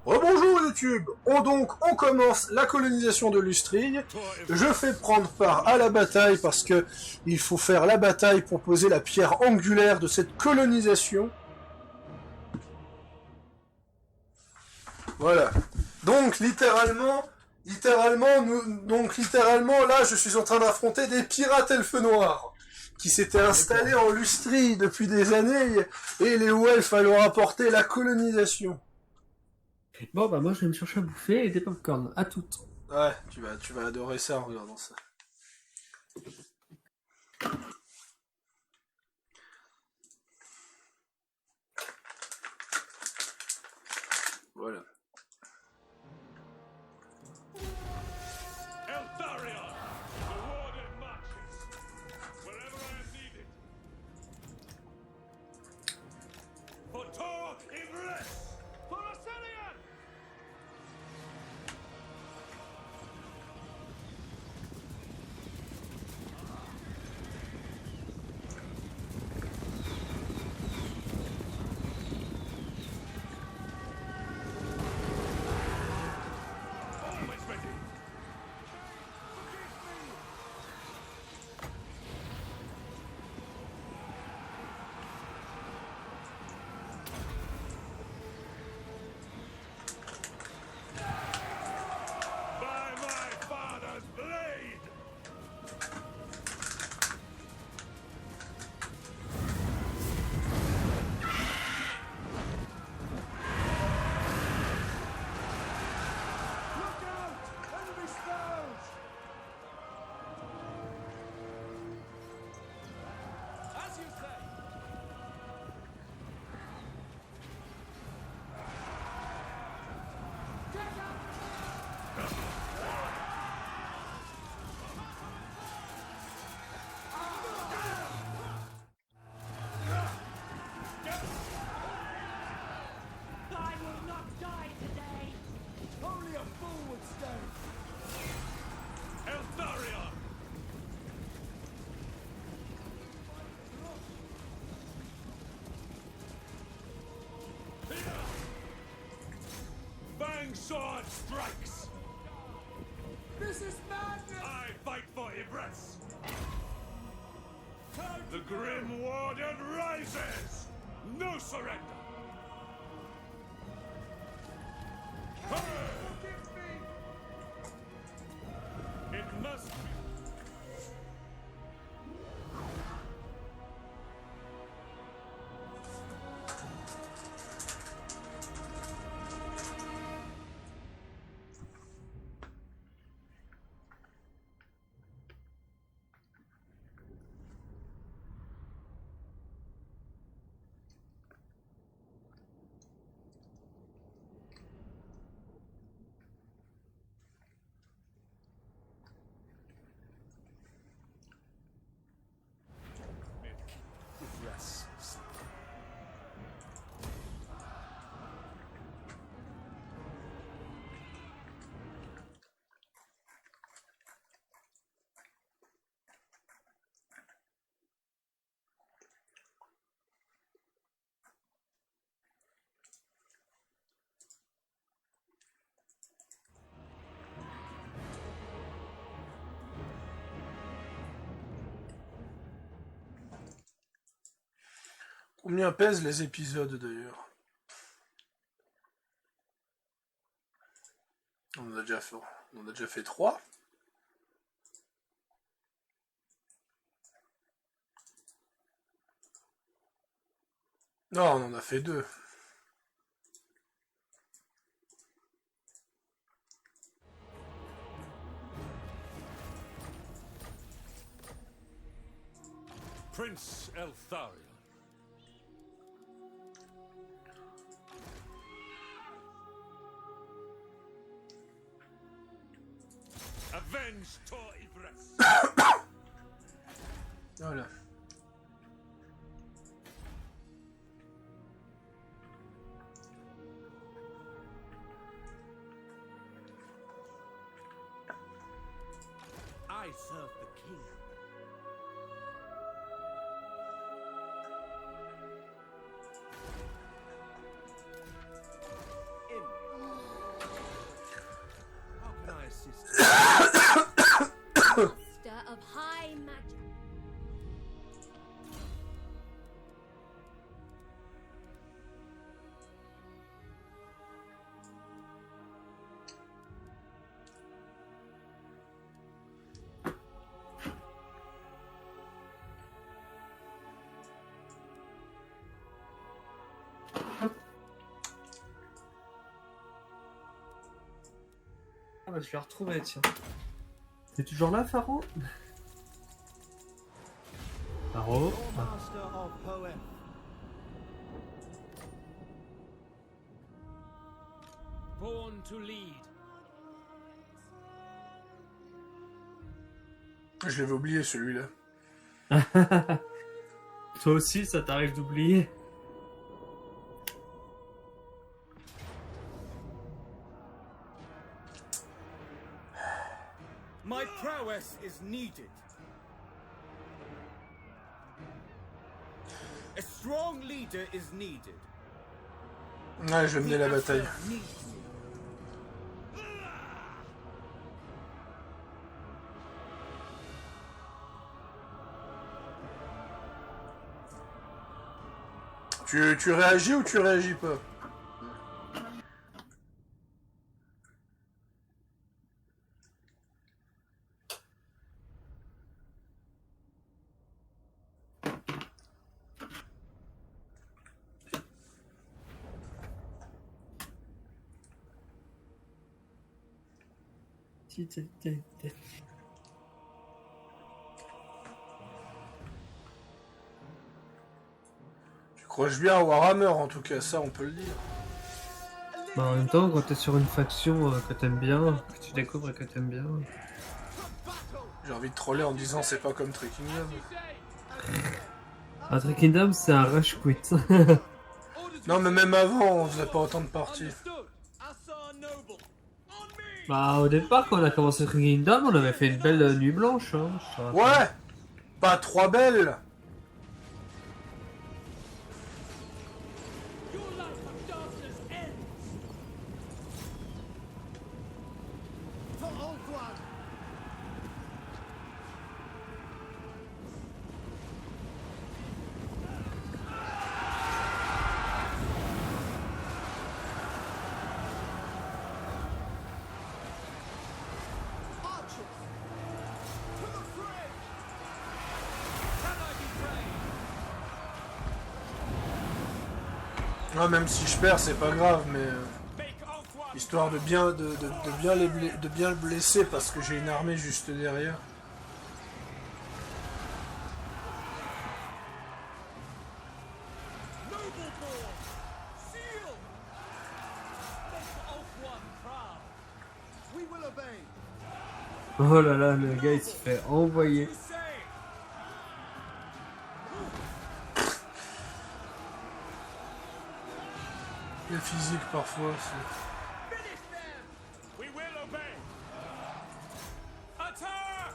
Rebonjour YouTube. On commence la colonisation de Lustrie. Je fais prendre part à la bataille parce que il faut faire la bataille pour poser la pierre angulaire de cette colonisation. Voilà. Donc littéralement, là, je suis en train d'affronter des pirates elfes noirs qui s'étaient installés en Lustrie depuis des années et les elfes leur apporter la colonisation. Bon, bah moi je vais me chercher à bouffer et des popcorn, à toutes. Ouais, tu vas adorer ça en regardant ça. Voilà. Eltharion, the warden marches. Wherever I am needed. For Tor Ivres! For Assyrian! Always ready. By my father's blade! Look out! Enemy spells! As you say! I will not die today! Only a fool would stay! Eltharion! Fang sword strikes! This is madness! I fight for Ivres! The Grim Warden rises! No surrender! Forgive me! It must be. Ivres. Combien pèsent les épisodes d'ailleurs? On en a déjà fait 3. Non, on en a fait 2. Prince Eltharion. Avenge Tor Ivres. Voilà. I serve the king. In. Ah bah je l'ai retrouvé, tiens. T'es toujours là, Pharo? Pharo? Ah. Master of Poem. Born to lead. Je l'avais oublié celui-là. Toi aussi, ça t'arrive d'oublier? My prowess is needed. A strong leader is needed. Ouais, je vais mener la bataille. Needs me. Tu réagis ou tu réagis pas? Tu croches bien à Warhammer en tout cas, ça on peut le dire. Bah, en même temps, quand t'es sur une faction que t'aimes bien, que tu découvres et que t'aimes bien... J'ai envie de troller en disant c'est pas comme True Kingdom. Un True Kingdom, c'est un rush quit. Non mais même avant on faisait pas autant de parties. Bah, au départ, quand on a commencé True Kingdom, on avait fait une belle nuit blanche. Hein, je te rappelle. Ouais! Pas trois belles! Your life of darkness ends. For Old One. Archers. To the fray. Can I be brave? Ouais, même si je perds c'est pas grave mais... Make Old One. histoire de bien, de bien le blesser parce que j'ai une armée juste derrière. Noble born. Seal. Make Old One proud. We will obey. Oh là là, le gars il se fait envoyer. You say. La physique parfois c'est... Finish them. We will obey. Attack.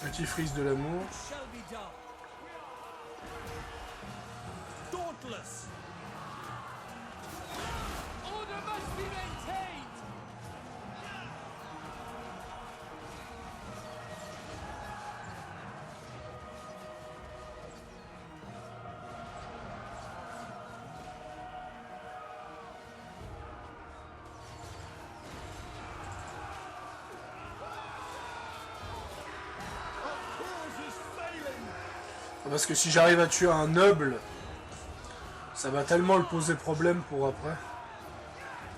Petit frise de l'amour. Shall be done. Dauntless. Order must be maintained. Parce que si j'arrive à tuer un noble, ça va tellement le poser problème pour après.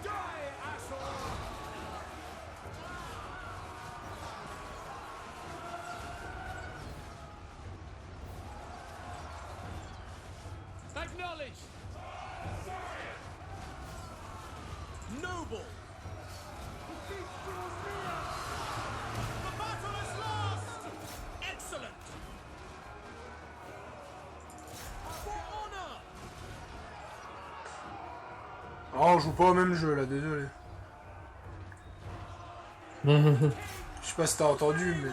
Die, asshole. Acknowledged. Noble. The battle is lost. Excellent. For honor. Oh, on joue pas au même jeu là, désolé. Je sais pas si t'as entendu, mais...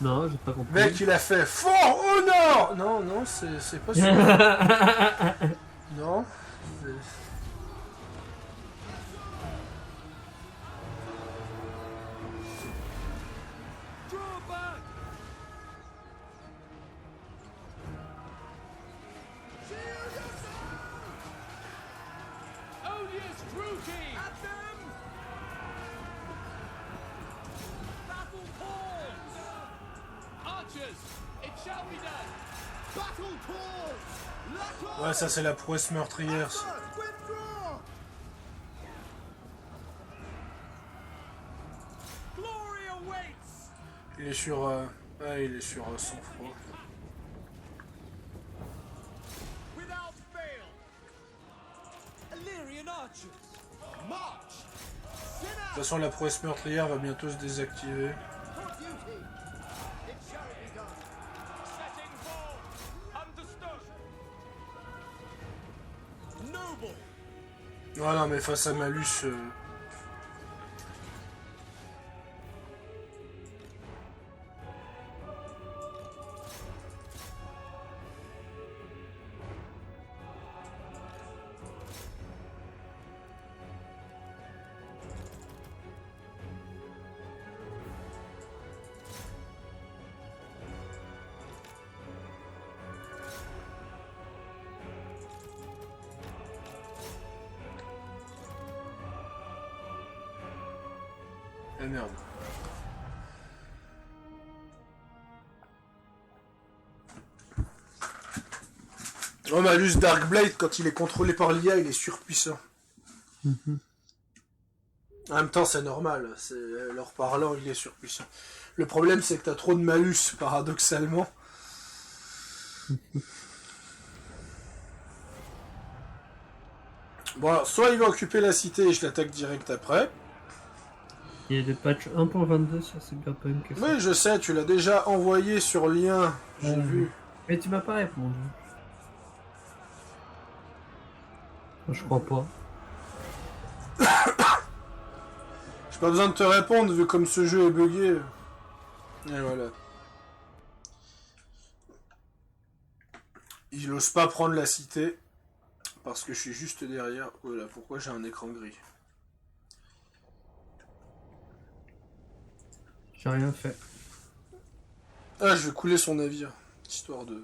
Non, j'ai pas compris. Mec, il a fait Fort Honor. Non, non, c'est pas celui-là. Non. c'est- Draw back. Odious Druki. At them. Battle calls. Archers, it shall be done. Battle calls. Let Ouais, ça c'est la prouesse meurtrière. ça. Withdraw. Il est sur... il est sur sang-froid. Without fail. Illyrian archers. March. De toute façon, la prouesse meurtrière va bientôt se désactiver. For duty. It shall be done. Setting forth. Understood. Noble. Ah non, mais face à Malus... Ah merde. Oh, Malus Darkblade, quand il est contrôlé par l'IA, il est surpuissant. En même temps, c'est normal. Leur parlant, il est surpuissant. Le problème, c'est que t'as trop de malus, paradoxalement. Bon, alors, soit il va occuper la cité et je l'attaque direct après. Il y a des patchs 1.22 sur Cyberpunk. et ça. Oui, je sais, tu l'as déjà envoyé sur lien. J'ai vu. Mais tu m'as pas répondu. Je crois pas. J'ai pas besoin de te répondre vu comme ce jeu est bugué. Et voilà. Il ose pas prendre la cité parce que je suis juste derrière. Voilà, pourquoi j'ai un écran gris. J'ai rien fait. Ah, je vais couler son navire, histoire de...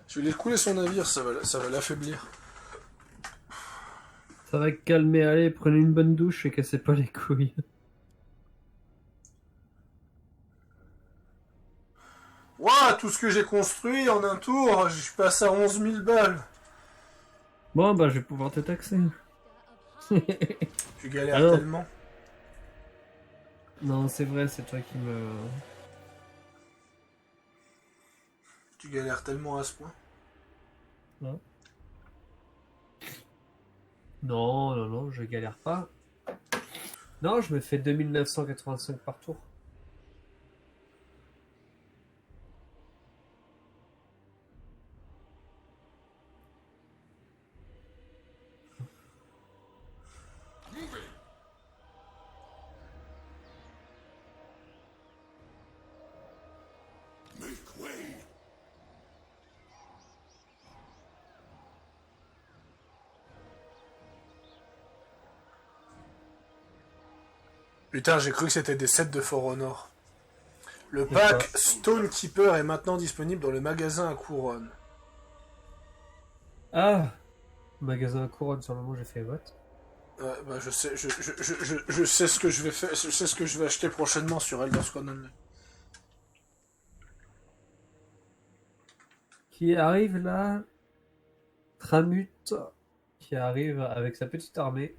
Je vais couler son navire, ça va l'affaiblir. Ça va calmer, allez, prenez une bonne douche et cassez pas les couilles. Ouah, tout ce que j'ai construit en un tour, je passe à 11 000 balles. Bon, bah, je vais pouvoir te taxer. Tu galères Alors tellement. Non, c'est vrai, c'est toi qui me... Tu galères tellement à ce point. Non. Non, non, non, je galère pas. Non, je me fais 2985 par tour. Putain, j'ai cru que c'était des sets de For Honor. Le C'est pack quoi Stone Keeper est maintenant disponible dans le magasin à Couronne. Ah, magasin à couronne, sur le moment j'ai fait vote. Ouais, bah je sais, je sais ce que je vais faire, je sais ce que je vais acheter prochainement sur Elder Scrolls Online. Qui arrive là, Tramut, qui arrive avec sa petite armée.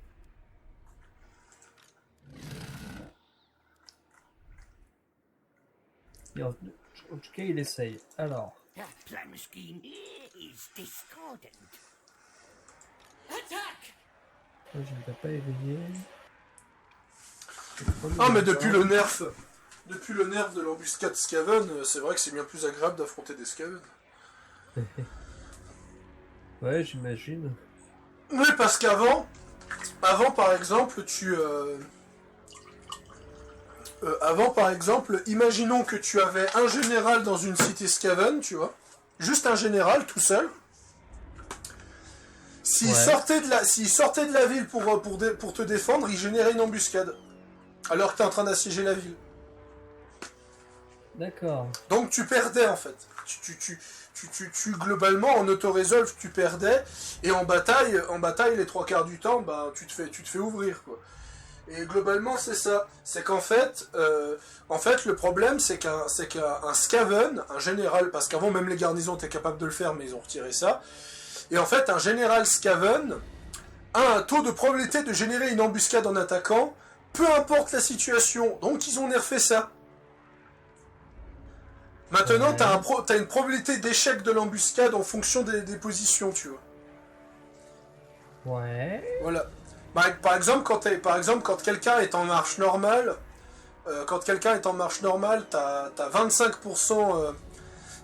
Et en tout cas, il essaye. Alors, That plan scheme is discordant. Attack! moi, je ne vais pas éveiller. Ah, mais depuis le nerf de l'embuscade Skaven, c'est vrai que c'est bien plus agréable d'affronter des Skaven. Ouais, j'imagine. Oui, parce qu'avant par exemple, avant, par exemple, imaginons que tu avais un général dans une cité Skaven, tu vois. Juste un général, tout seul. S'il sortait de la ville pour te défendre, il générait une embuscade. Alors que t'es en train d'assiéger la ville. D'accord. Donc tu perdais, en fait. Tu globalement, en auto-resolve, tu perdais. Et en bataille, les trois quarts du temps, bah, tu te fais ouvrir, quoi. Et globalement, c'est ça. C'est qu'en fait, le problème, c'est qu'un Skaven, un général, parce qu'avant même les garnisons étaient capables de le faire, mais ils ont retiré ça. Et en fait, un général Skaven a un taux de probabilité de générer une embuscade en attaquant, peu importe la situation. Donc ils ont nerfé ça. Maintenant, t'as une probabilité d'échec de l'embuscade en fonction des positions, tu vois. Ouais. Voilà. Par exemple, quand quelqu'un est en marche normale, t'as 25%,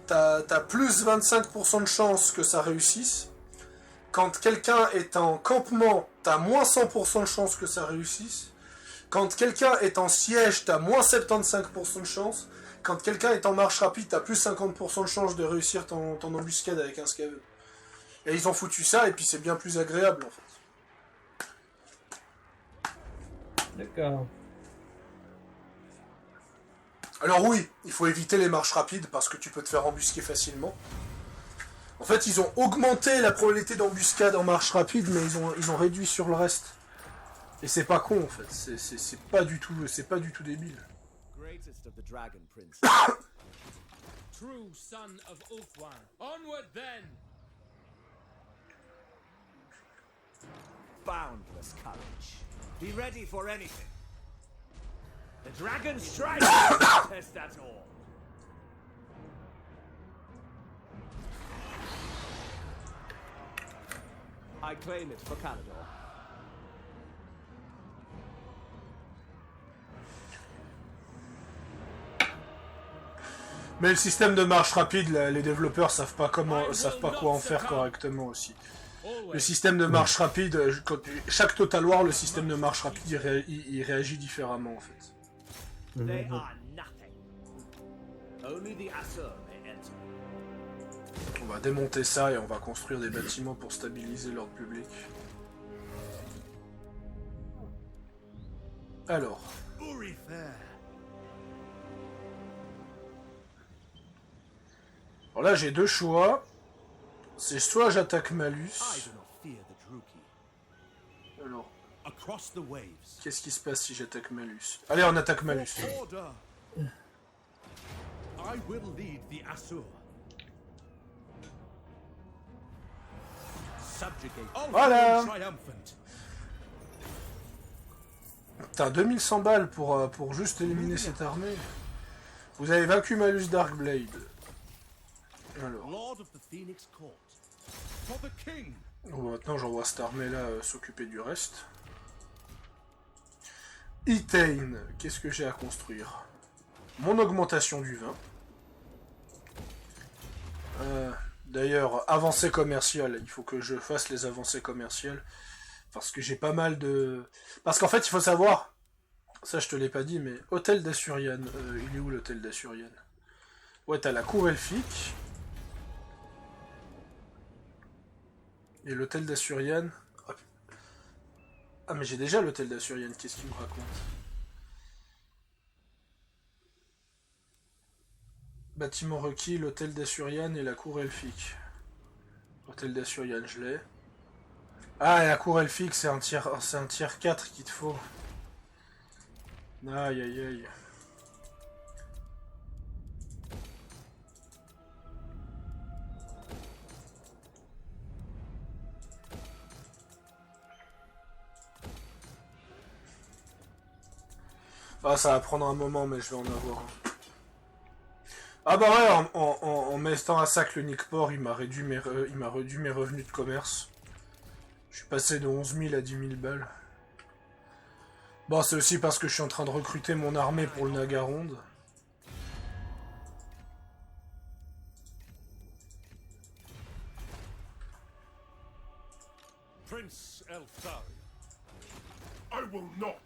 t'as plus 25% de chances que ça réussisse. Quand quelqu'un est en campement, t'as moins 100% de chances que ça réussisse. Quand quelqu'un est en siège, t'as moins 75% de chance. Quand quelqu'un est en marche rapide, t'as plus 50% de chance de réussir ton embuscade avec un scaven. Et ils ont foutu ça, et puis c'est bien plus agréable en fait. D'accord. Alors oui, il faut éviter les marches rapides parce que tu peux te faire embusquer facilement. En fait, ils ont augmenté la probabilité d'embuscade en marche rapide, mais ils ont réduit sur le reste. Et c'est pas con en fait, c'est pas du tout débile. Greatest of the Dragon Prince. True son of Ulthuan. Onward then! Boundless courage. Be ready for anything. The dragon strikes will test that all. I claim it for Calador. Mais le système de marche rapide, les développeurs savent pas quoi en faire correctement aussi. Le système de marche rapide, chaque Total War, le système de marche rapide, il réagit différemment en fait. They are nothing. Only the Asur may enter. On va démonter ça et on va construire des bâtiments pour stabiliser l'ordre public. Alors. Alors là j'ai deux choix. C'est soit j'attaque Malus. Alors. Qu'est-ce qui se passe si j'attaque Malus? Allez, on attaque Malus. I will lead the Asur. Subjugate. Voilà. Triumphant. T'as 2100 balles pour juste éliminer cette armée. Vous avez vaincu Malus Darkblade. Alors. Lord of the Phoenix Court. For the king. Bon, maintenant j'envoie cette armée là s'occuper du reste. Etain, qu'est-ce que j'ai à construire? Mon augmentation du vin. D'ailleurs, avancée commerciale, il faut que je fasse les avancées commerciales. Parce que j'ai pas mal de... Parce qu'en fait, il faut savoir, ça je te l'ai pas dit, mais hôtel d'Assurian, il est où l'hôtel d'Assurian? Ouais, t'as la cour elfique. Et l'hôtel d'Assurian... Ah mais j'ai déjà l'hôtel d'Assurian, qu'est-ce qu'il me raconte? Bâtiment requis, l'hôtel d'Assurian et la cour elfique. Hôtel d'Assurian, je l'ai. Ah, et la cour elfique, c'est un tier 4 qu'il te faut. Aïe aïe aïe. Ah, ça va prendre un moment, mais je vais en avoir un. Ah bah ouais, en mettant à sac le Nickport, il m'a réduit mes revenus de commerce. Je suis passé de 11 000 à 10 000 balles. Bon, c'est aussi parce que je suis en train de recruter mon armée pour le Nagaronde. Prince Elthari. I will not.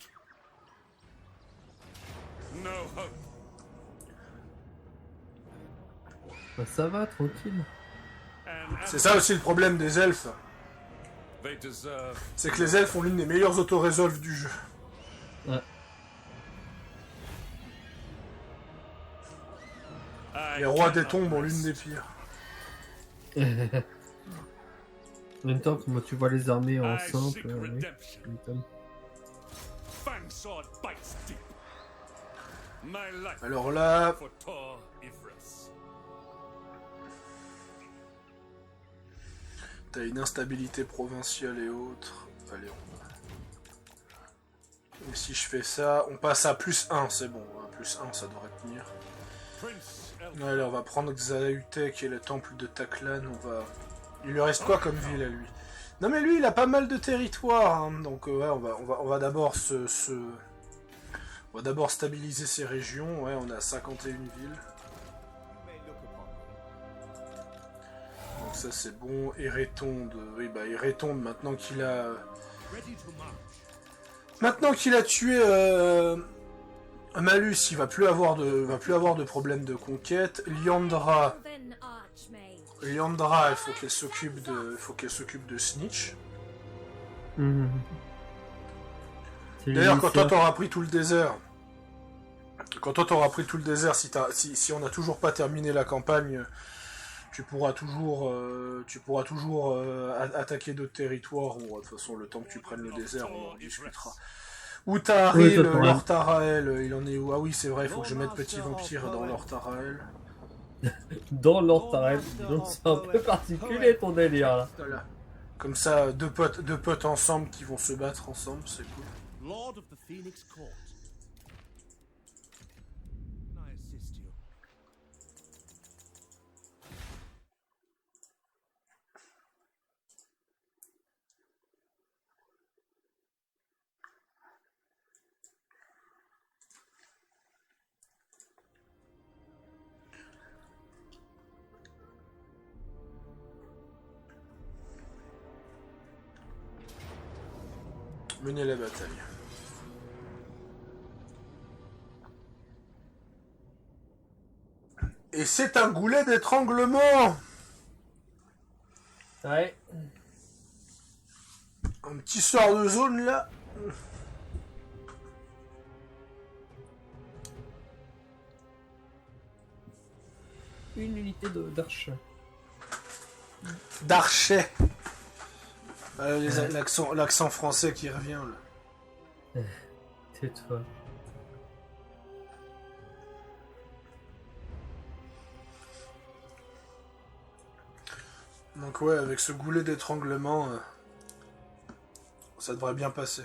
No hope. Bah, ça va, tranquille. C'est ça aussi le problème des elfes. They deserve. C'est que les elfes ont l'une des meilleures auto-résolves du jeu. Ouais. Les rois des tombes ont l'une des pires. En même temps, comment tu vois les armées en I simple, seek oui, redemption. tu m'étonnes. Fangsword bites deep. My life Alors là, for Tor Ifris. t'as une instabilité provinciale et autres. Allez, et si je fais ça, on passe à +1, c'est bon. +1, ça devrait tenir. Allez, on va prendre Xaüte, qui est le temple de Taklan. Il lui reste quoi comme ville à lui? Non mais lui, il a pas mal de territoire, hein. Donc ouais, on va d'abord on va d'abord stabiliser ces régions. Ouais, on a 51 villes. Donc ça c'est bon. Eretonde, oui bah Eretonde, maintenant qu'il a tué Malus, il va plus avoir de problème de conquête. Liandra, il faut qu'elle s'occupe de Snitch. D'ailleurs, quand toi t'auras pris tout le désert, si on n'a toujours pas terminé la campagne, tu pourras toujours attaquer d'autres territoires. Bon, de toute façon, le temps que tu prennes le désert, on en discutera. Utahil, Lord Tarael, il en est où? Ah oui, c'est vrai, il faut que je mette Petit Vampire dans Lord Tarael. Dans Lord Tarael, donc c'est un peu particulier ton délire là. Voilà. Comme ça, deux potes ensemble qui vont se battre ensemble, c'est cool. Lord of the Phoenix Court. Can I assist you? Mener la bataille. Et c'est un goulet d'étranglement! Ouais. Un petit sort de zone là. Une unité d'arche. D'archet. L'accent français qui revient là. Tais-toi. Donc ouais, avec ce goulet d'étranglement, ça devrait bien passer.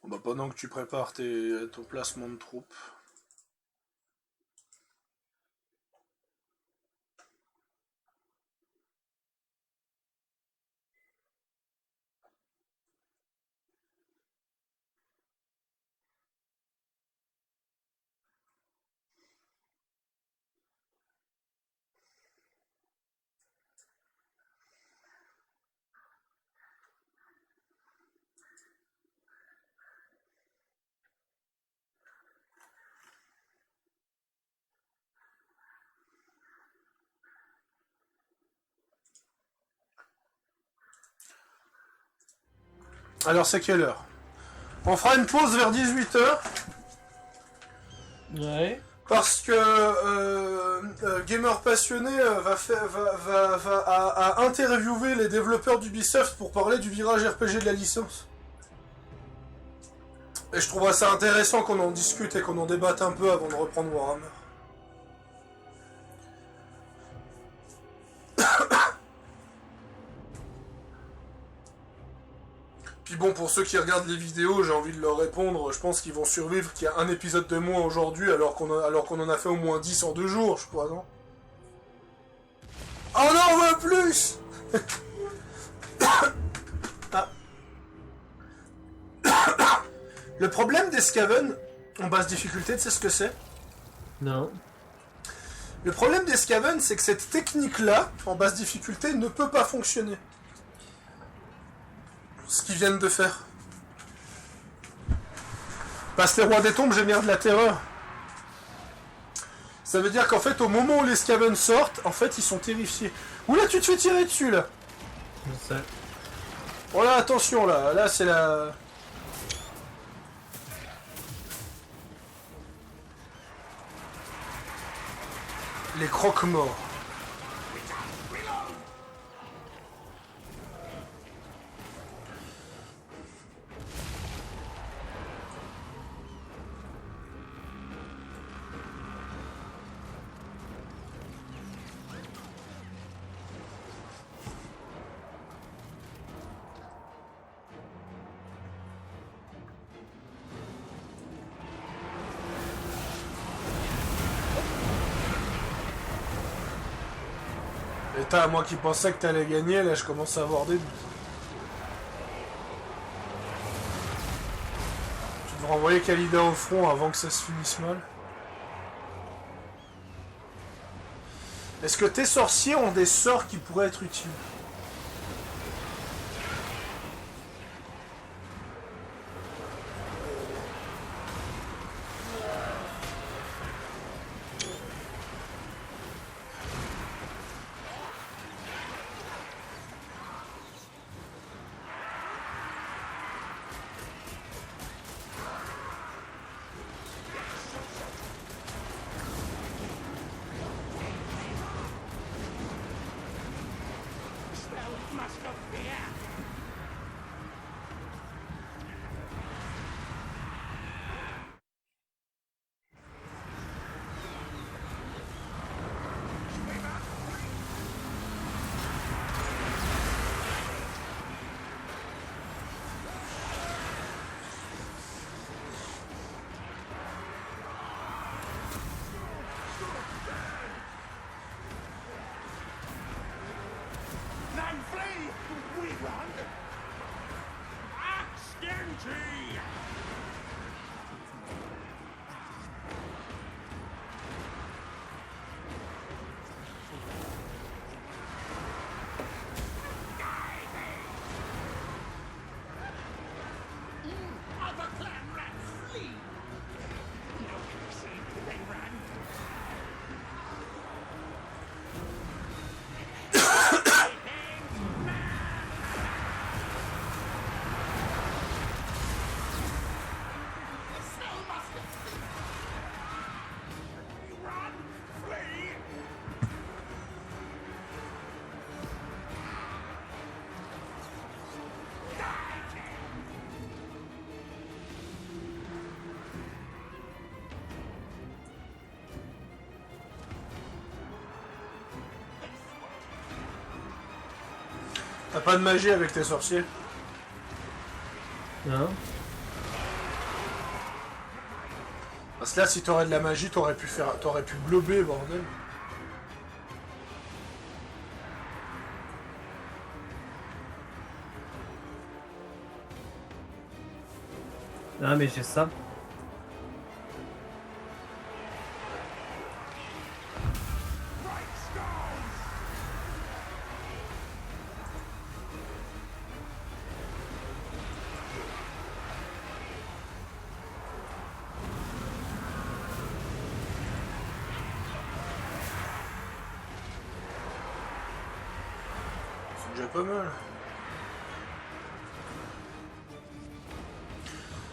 Bon bah pendant que tu prépares ton placement de troupes. Alors c'est quelle heure? On fera une pause vers 18h. Ouais. Parce que Gamer Passionné va interviewer les développeurs d'Ubisoft pour parler du virage RPG de la licence. Et je trouverais ça intéressant qu'on en discute et qu'on en débatte un peu avant de reprendre Warhammer. Puis bon, pour ceux qui regardent les vidéos, j'ai envie de leur répondre, je pense qu'ils vont survivre qu'il y a un épisode de moins aujourd'hui, alors qu'on en a fait au moins 10 en 2 jours, je crois, non? Oh non, on veut plus. Ah. Le problème des Skaven, en basse difficulté, tu sais ce que c'est? Non. Le problème des Skaven, c'est que cette technique-là, en basse difficulté, ne peut pas fonctionner. Ce qu'ils viennent de faire. Parce que les rois des tombes génèrent de la terreur. Ça veut dire qu'en fait, au moment où les Skaven sortent, en fait, ils sont terrifiés. Oula, tu te fais tirer dessus, là. Je sais. Oh là, attention, là. Là, c'est la... Les croque-morts. Et t'as, moi qui pensais que t'allais gagner, là je commence à avoir des doutes. Tu devrais envoyer Khalida au front avant que ça se finisse mal. Est-ce que tes sorciers ont des sorts qui pourraient être utiles? Men flee! We run! Axe Genji! Other clan rats flee! No mercy, they ran. Run! Flee! T'as pas de magie avec tes sorciers? Non. Parce que là, si t'aurais de la magie, t'aurais pu glober, bordel. Ah, mais j'ai ça. C'est déjà pas mal.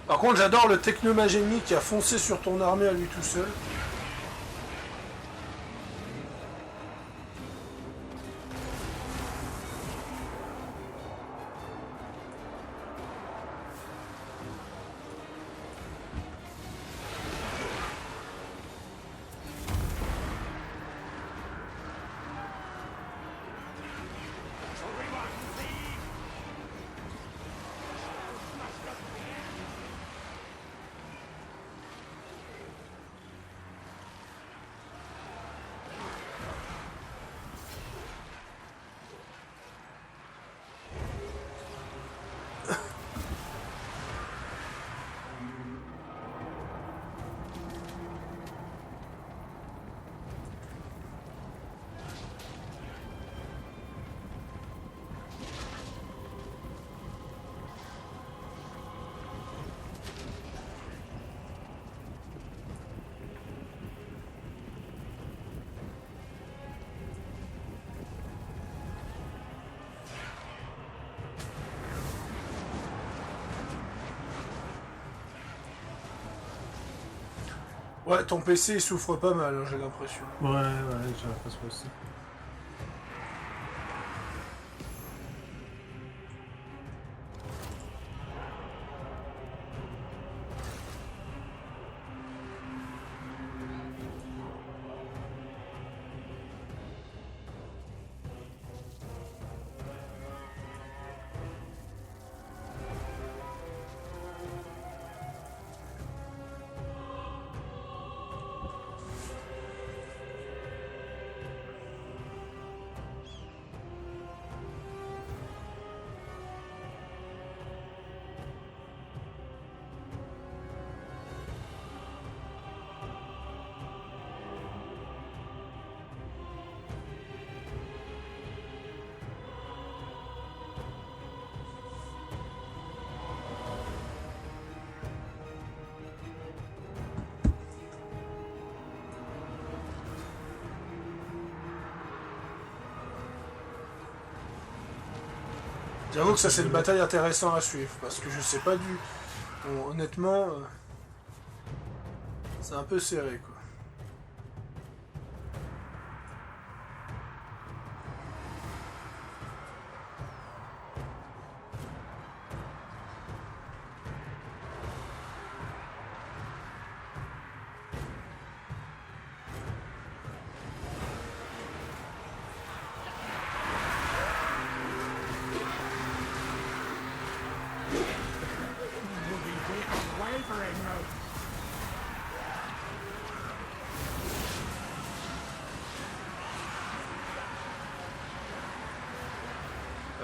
Par contre, j'adore le technomagénie qui a foncé sur ton armée à lui tout seul. Ouais, ton PC il souffre pas mal, hein, j'ai l'impression. Ouais, j'ai l'impression aussi. J'avoue que ça c'est une bataille intéressante à suivre, parce que je sais pas du... Bon, honnêtement, c'est un peu serré quoi.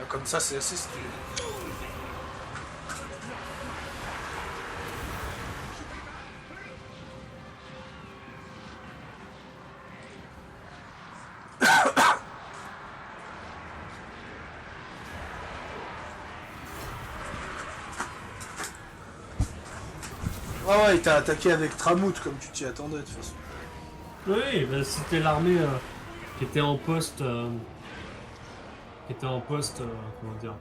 Comme ça c'est assez stylé. Ah ouais, il t'a attaqué avec Tramout comme tu t'y attendais de toute façon. Oui, bah, c'était l'armée qui était en poste. Comment dire.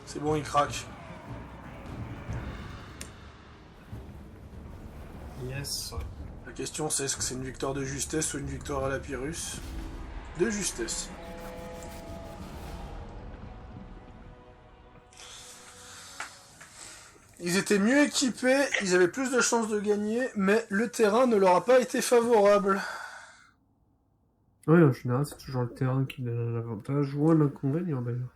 C'est bon, il craque. Yes. La question c'est est-ce que c'est une victoire de justesse ou une victoire à la Pyrrhus? De justesse. Ils étaient mieux équipés, ils avaient plus de chances de gagner, mais le terrain ne leur a pas été favorable. Oui, en général, c'est toujours le terrain qui donne l'avantage ou l'inconvénient d'ailleurs.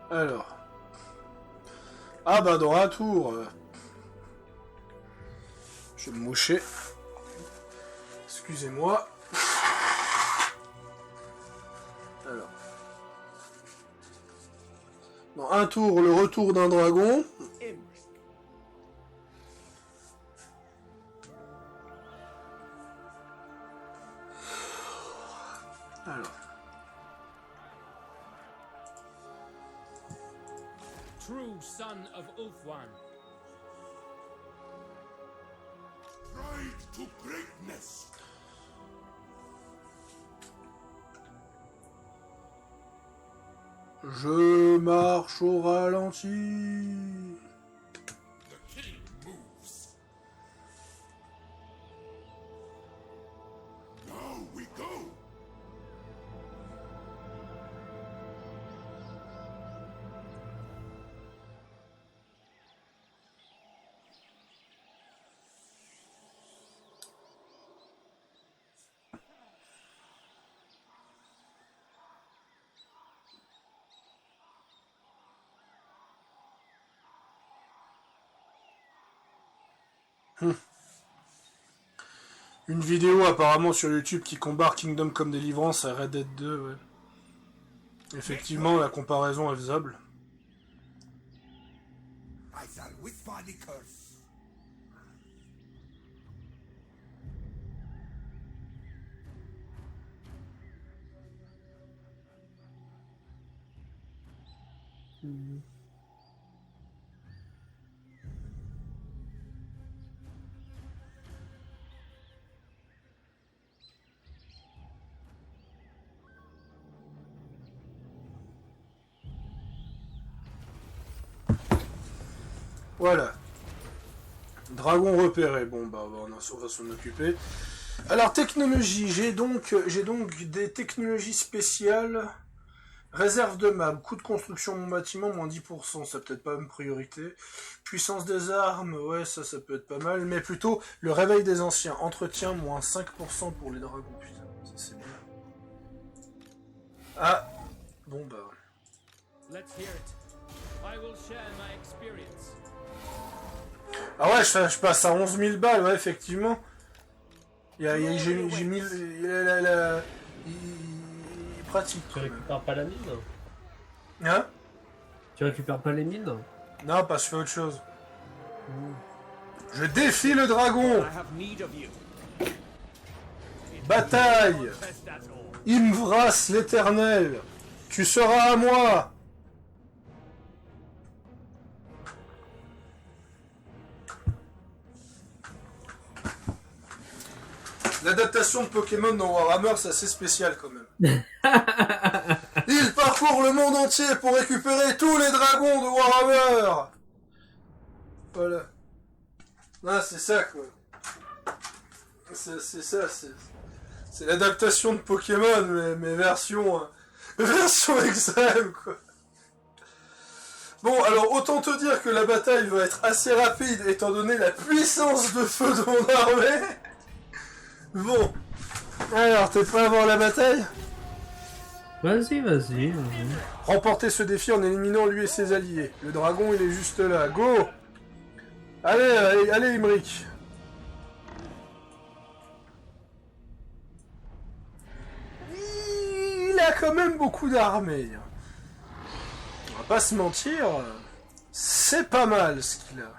Alors. Ah bah dans un tour. Je vais me moucher. Excusez-moi. Alors. Dans un tour, le retour d'un dragon. Alors. True son of Ulfwan. Pride to greatness. Je marche au ralenti. The king moves. Now we go. Une vidéo apparemment sur YouTube qui compare Kingdom Come Deliverance à Red Dead 2, ouais. Effectivement, la comparaison est faisable. I shall withdraw the curse. Voilà. Dragon repéré. Bon, bah, on va s'en occuper. Alors, technologie. J'ai donc des technologies spéciales. Réserve de map. Coût de construction de mon bâtiment, moins 10%. Ça peut-être pas une priorité. Puissance des armes. Ouais, ça peut être pas mal. Mais plutôt, le réveil des anciens. Entretien, moins 5% pour les dragons. Putain, ça c'est bien. Ah. Bon, bah. Let's hear it. I will share my experience. Ah ouais, je passe à 11 000 balles, ouais, effectivement. J'ai mis... Il pratique, Tu quand même. récupères pas la mine? Hein? Tu récupères pas les mines? Non, pas, je fais autre chose. Je défie le dragon! I have need of you. Bataille! Best at all. Imvras l'éternel! Tu seras à moi! L'adaptation de Pokémon dans Warhammer, c'est assez spécial quand même. Il parcourt le monde entier pour récupérer tous les dragons de Warhammer! Voilà. Ah, c'est ça, quoi. C'est ça, c'est l'adaptation de Pokémon, mais version extrême, quoi. Bon, alors, autant te dire que la bataille va être assez rapide, étant donné la puissance de feu de mon armée. Bon. Alors, t'es prêt à voir la bataille? Vas-y. Remporter ce défi en éliminant lui et ses alliés. Le dragon, il est juste là. Go! Allez, Imric. Il a quand même beaucoup d'armées. On va pas se mentir. C'est pas mal ce qu'il a.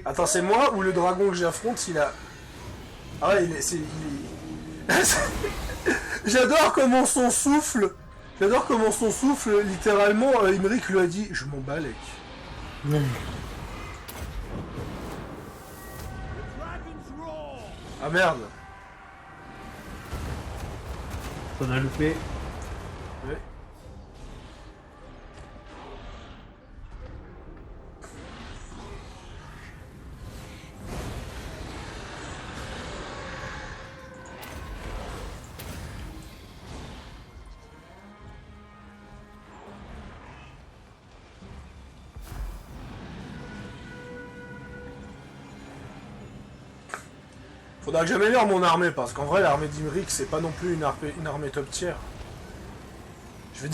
Attends, c'est moi ou le dragon que j'affronte, il a... Ah ouais, J'adore comment son souffle... littéralement, Imric lui a dit « Je m'en balèque ». Ah merde. T'en as loupé. Ouais. Faudra que j'améliore mon armée, parce qu'en vrai, l'armée d'Imric, c'est pas non plus une armée top tier. Je veux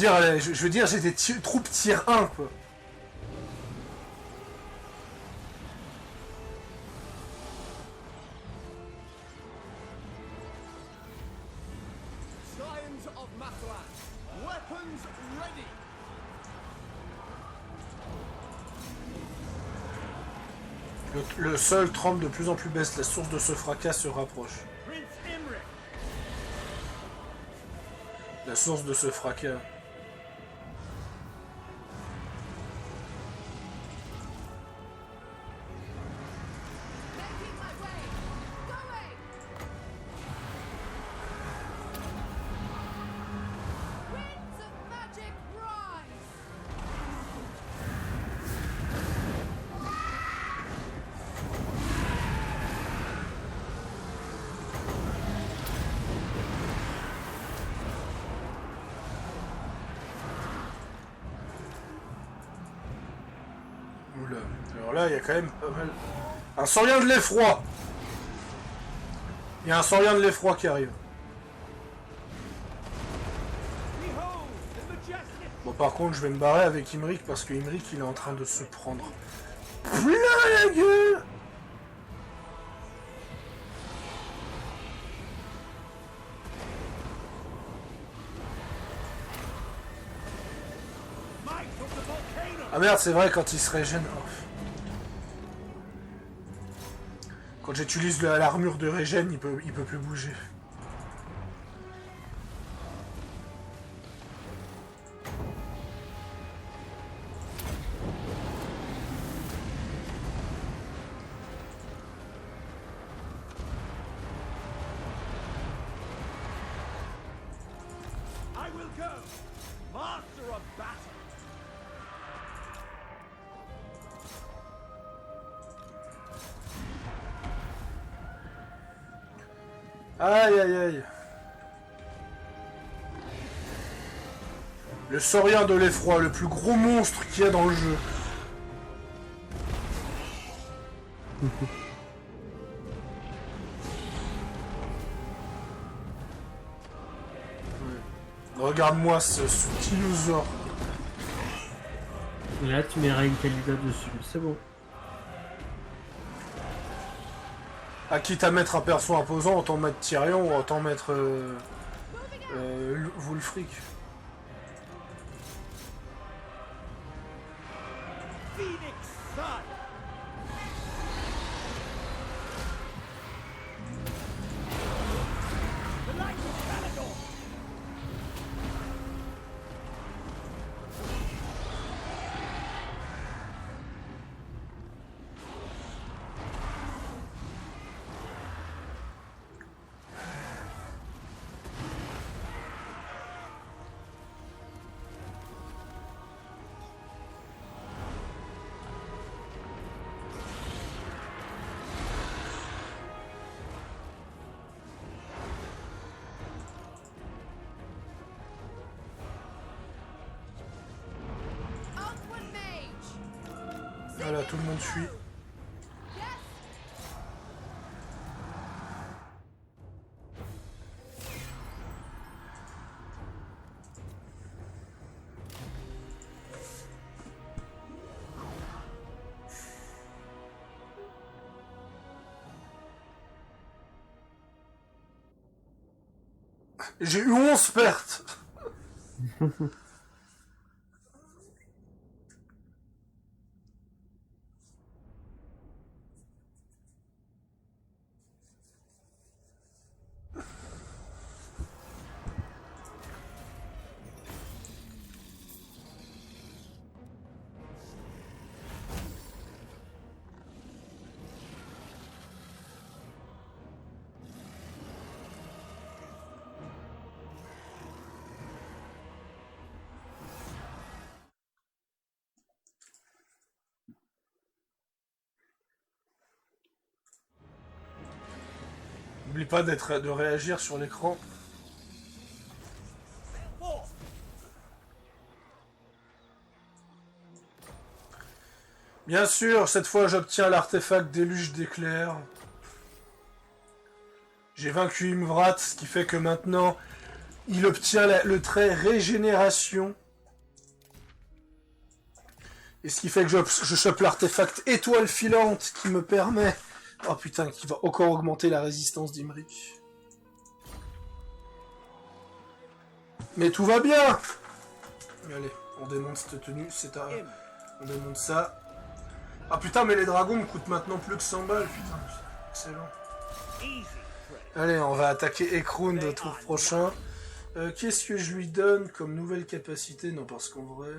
dire, j'ai des troupes tier 1, quoi. Scions of Matlan, weapons ready. Le sol tremble de plus en plus baisse, la source de ce fracas se rapproche. Prince Imric, La source de ce fracas. Making my way. Going. Winds of magic rise. Oula. Alors là, il y a quand même pas mal... Un saurien de l'effroi. Il y a un saurien de l'effroi qui arrive. Behold the majestic. Bon, par contre, je vais me barrer avec Imric parce que Imric, il est en train de se prendre plein la gueule. Might of the volcano. Ah merde, c'est vrai, quand il se régène... oh. Quand j'utilise l'armure de régène, il peut plus bouger. I will go. Master of battle. Aïe aïe aïe. Le saurien de l'effroi, le plus gros monstre qu'il y a dans le jeu. Ouais. Regarde-moi ce dinosaure. Et là, tu mets une candidat dessus, c'est bon. À quitte à mettre un perso imposant, autant mettre Tyrion ou autant mettre Wulfric. Phoenix Sun. The light of Palador. Outward mage. Voilà, tout le monde fuit. Yes. J'ai eu 11 pertes. N'oublie pas de réagir sur l'écran. Bien sûr, cette fois j'obtiens l'artefact déluge d'éclairs. J'ai vaincu Imvrat, ce qui fait que maintenant il obtient le trait régénération. Et ce qui fait que je chope l'artefact étoile filante qui me permet... Oh putain, qui va encore augmenter la résistance d'Imric. Mais tout va bien. Allez, on démonte cette tenue, c'est un... On démonte ça. Ah putain, mais les dragons me coûtent maintenant plus que 100 balles, putain. Excellent. Easy. Allez, on va attaquer Ekrund au tour prochain. Qu'est-ce que je lui donne comme nouvelle capacité? Non, parce qu'en vrai...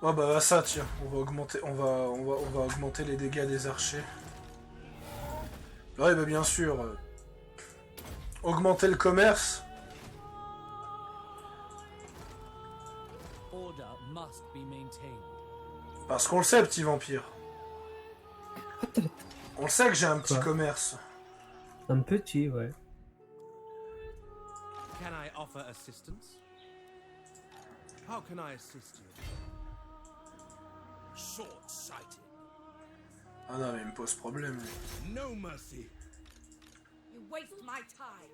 Oh bah ça, tiens, on va augmenter les dégâts des archers. Ouais, bah bien sûr. Augmenter le commerce. Order must be maintained. Parce qu'on le sait, petit vampire. On le sait que j'ai un petit Quoi? commerce. Un petit, ouais. Can I offer assistance? How can I assist you? Short-sighted. Ah non, mais il me pose problème, lui. No mercy. You waste my time.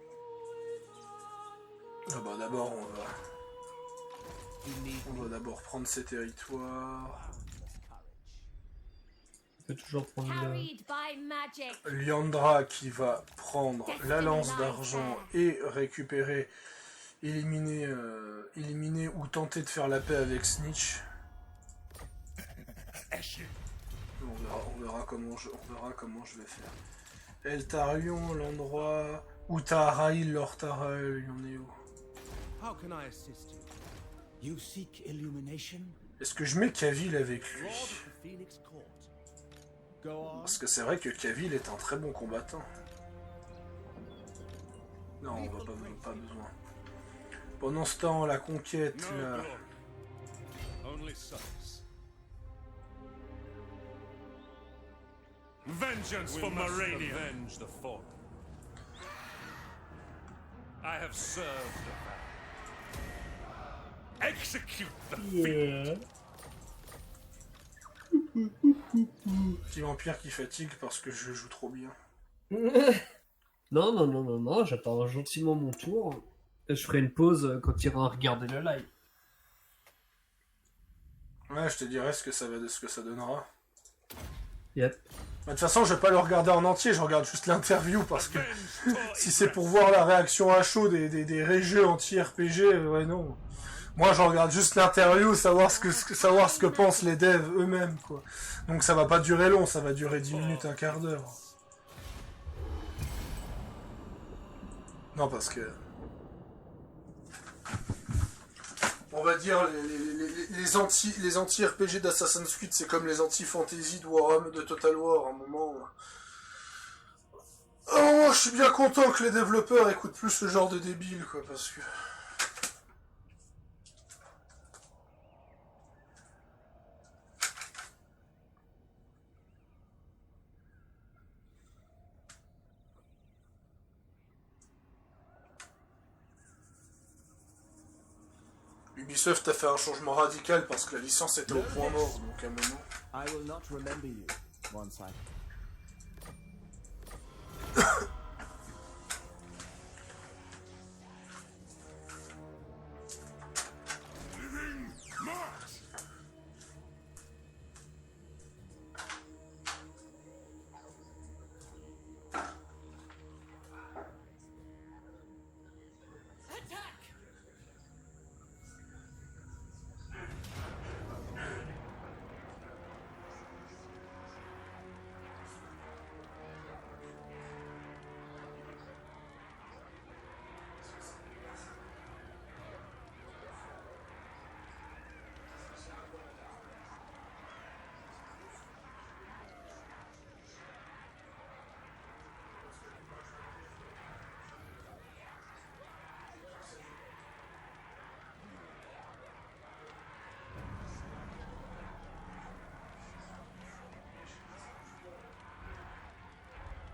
Ah bah d'abord, You need on va d'abord prendre ses territoires. On peut toujours prendre le... Carried by magic. Liandra qui va prendre la lance d'argent et récupérer, éliminer ou tenter de faire la paix avec Snitch. On verra comment je vais faire. Eltarion, l'endroit où Taharail, Lord Taharail, il en est où? How can I assist you? You seek illumination? Est-ce que je mets Kavil avec lui? Lord of the Phoenix Court. Go on. Parce que c'est vrai que Kavil est un très bon combattant. Non, on va pas besoin. Pendant ce temps, la conquête, No là... glory. Only sons. Vengeance for Marania. Avenge the fallen. I have served the vow. Execute the Petit vampire qui fatigue parce que je joue trop bien. Non, j'attends gentiment mon tour. Je ferai une pause quand tu iras regarder le live. Ouais, je te dirai ce que ça donnera. Yep. De toute façon, je vais pas le regarder en entier, je regarde juste l'interview parce que si c'est pour voir la réaction à chaud des régeux anti-RPG, ouais non. Moi, je regarde juste l'interview, savoir ce que pensent les devs eux-mêmes, quoi. Donc ça va pas durer long, ça va durer 10 minutes, un quart d'heure. Non, parce que... On va dire, les anti-RPG d'Assassin's Creed, c'est comme les anti-fantasy de Warhammer, de Total War, à un moment... Oh, je suis bien content que les développeurs écoutent plus ce genre de débiles, quoi, parce que... Ubisoft a fait un changement radical parce que la licence était au point mort, donc à un moment... I will not remember you once I... Living march.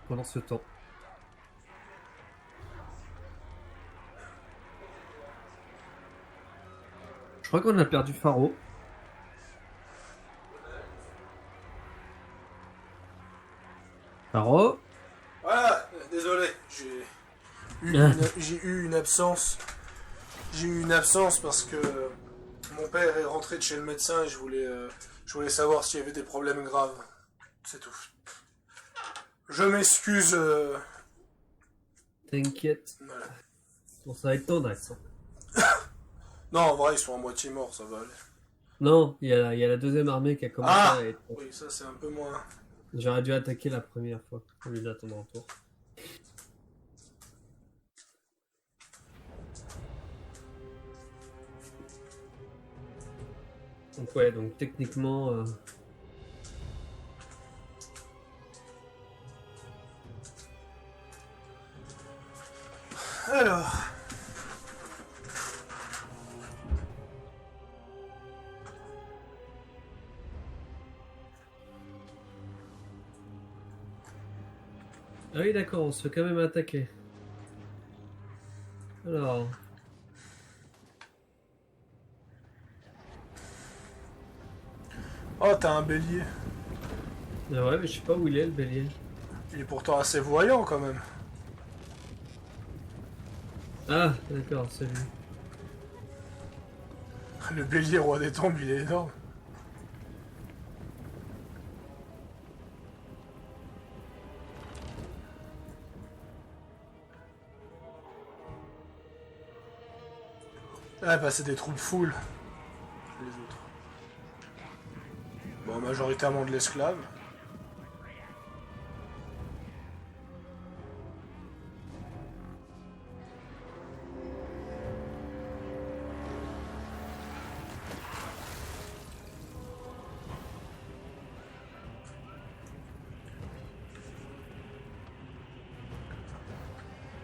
Pendant ce temps. Je crois qu'on a perdu Faro. Faro? Voilà, désolé, j'ai eu une absence. J'ai eu une absence parce que mon père est rentré de chez le médecin et je voulais savoir s'il y avait des problèmes graves. C'est tout. Je m'excuse. T'inquiète. Voilà. Bon, ça va être ton accent. Non, en vrai, ils sont à moitié morts, ça va aller. Non, il y a la deuxième armée qui a commencé Ah à être... oui, ça c'est un peu moins... J'aurais dû attaquer la première fois au lieu d'attendre un tour. Donc ouais, donc techniquement... Alors... Ah oui d'accord, on se fait quand même attaquer. Alors... Oh, t'as un bélier. Ah ouais, mais je sais pas où il est le bélier. Il est pourtant assez voyant quand même. Ah d'accord, c'est lui. Le bélier roi des tombes, il est énorme. Ah bah c'est des troupes full. Les autres. Bon, majoritairement de l'esclave.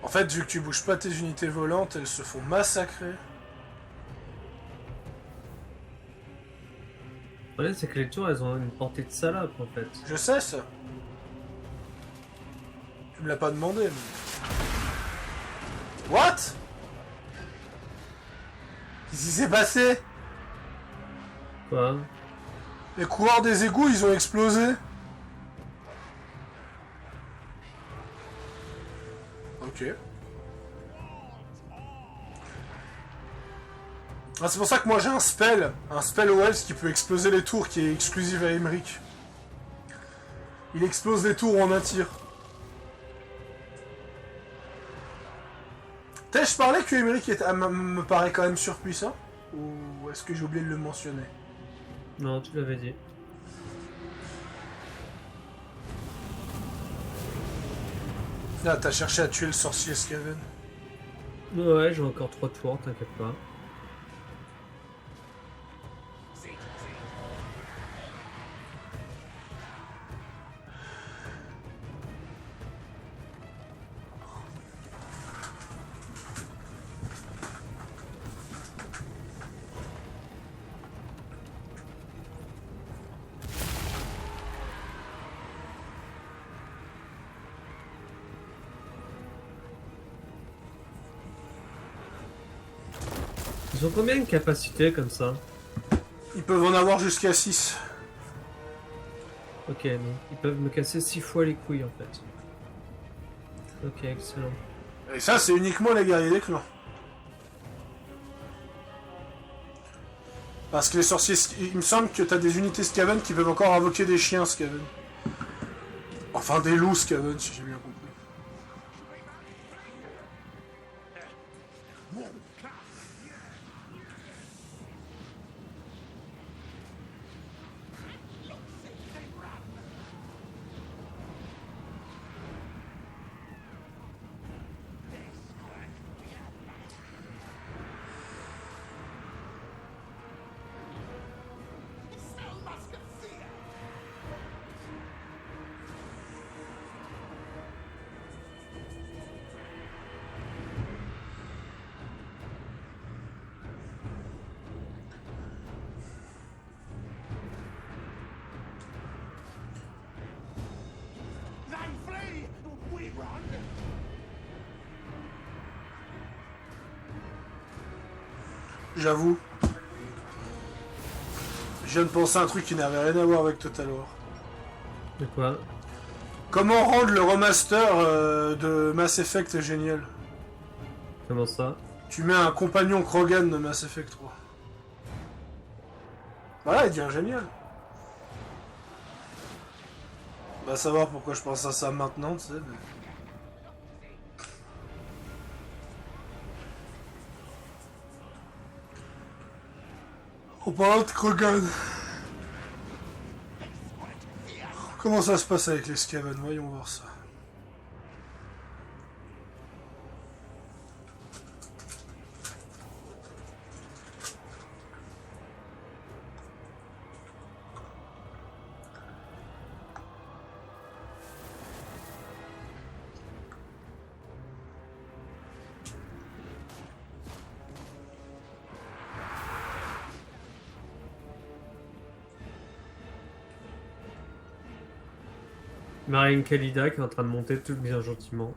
En fait, vu que tu bouges pas tes unités volantes, elles se font massacrer. Le problème c'est que les tours elles ont une portée de salope en fait. Je sais ça. Tu me l'as pas demandé, mais... What? Qu'est-ce qui s'est passé? Quoi? Les coureurs des égouts, ils ont explosé. Ok. Ah, c'est pour ça que moi j'ai un spell OL qui peut exploser les tours, qui est exclusif à Emmerich. Il explose les tours en un tir. T'ai-je parlé que Emmerich me paraît quand même surpuissant? Ou est-ce que j'ai oublié de le mentionner? Non, tu l'avais dit. Ah, t'as cherché à tuer le sorcier Skaven. Ouais, j'ai encore 3 tours, t'inquiète pas. Ils ont combien de capacités comme ça? Ils peuvent en avoir jusqu'à 6. Ok, donc ils peuvent me casser 6 fois les couilles en fait. Ok, excellent. Et ça, c'est uniquement les guerriers des clans. Parce que les sorciers... Il me semble que t'as des unités Skaven qui peuvent encore invoquer des chiens Skaven. Enfin, des loups Skaven, si j'ai bien compris. They flee, we run. J'avoue. Je viens de penser à un truc qui n'avait rien à voir avec Total War. De quoi? Comment rendre le remaster de Mass Effect génial? Comment ça? Tu mets un compagnon Krogan de Mass Effect 3. Voilà, il devient génial. Va savoir pourquoi je pense à ça maintenant, tu sais. Mais... En parlant de Krogan. Comment ça se passe avec les Skaven? Voyons voir ça. Marine Kalida qui est en train de monter tout bien gentiment.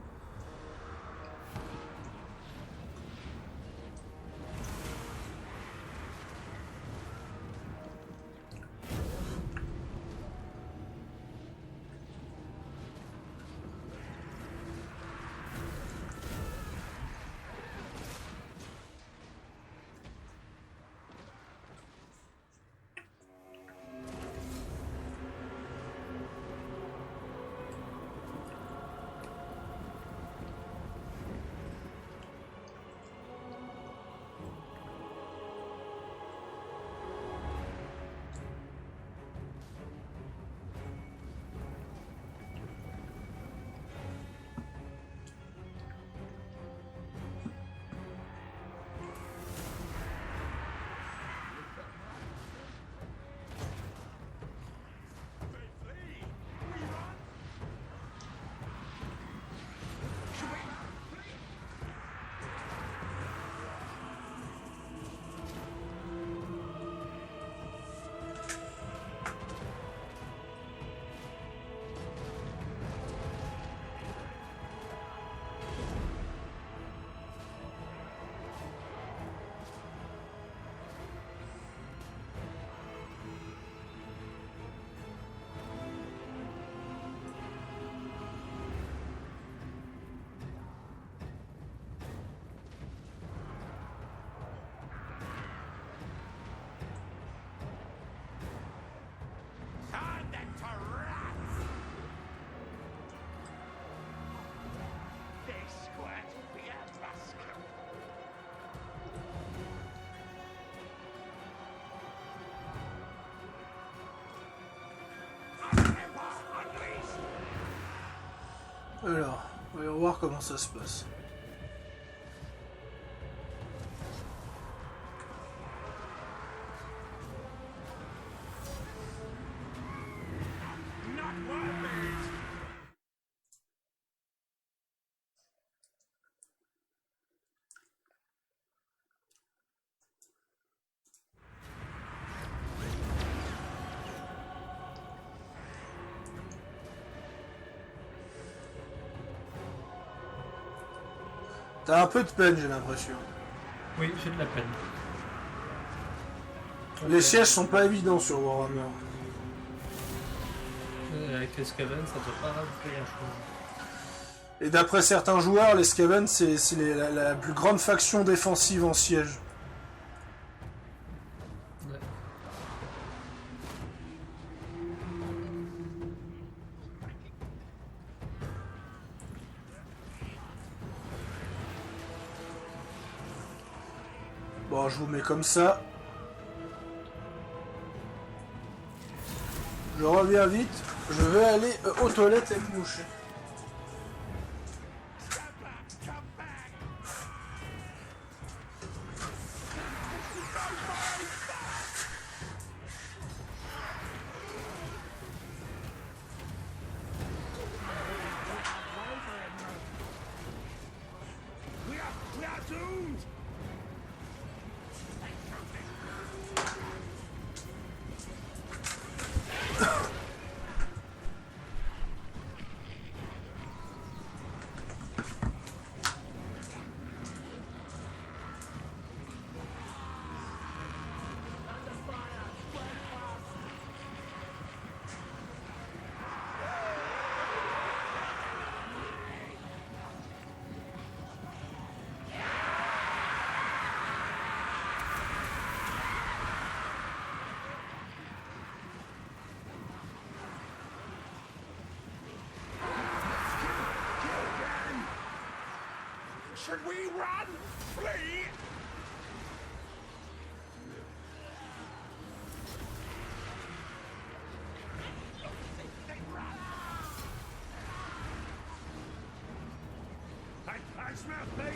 Alors, voyons voir comment ça se passe. T'as un peu de peine, j'ai l'impression. Oui, j'ai de la peine. Les sièges sont pas évidents sur Warhammer. Avec les Skaven, ça ne doit pas rajouter grand chose. Et d'après certains joueurs, les Skaven, c'est la plus grande faction défensive en siège. Ouais. Bon, je vous mets comme ça. Je reviens vite. Je vais aller aux toilettes et me moucher. We are doomed! Should we run? Flee? They run. I smell failure.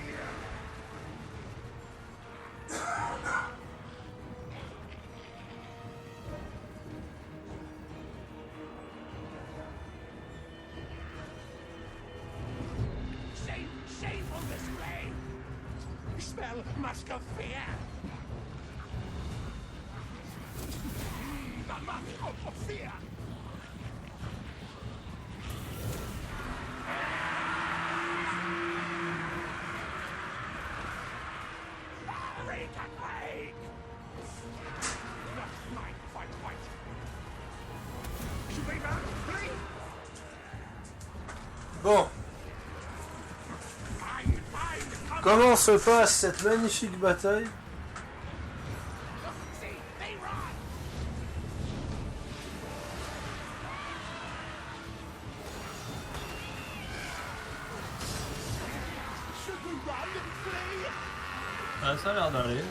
Shameful display! I smell musk of fear. The musk of fear. Bon. Comment se passe cette magnifique bataille? Ah, ça a l'air d'aller.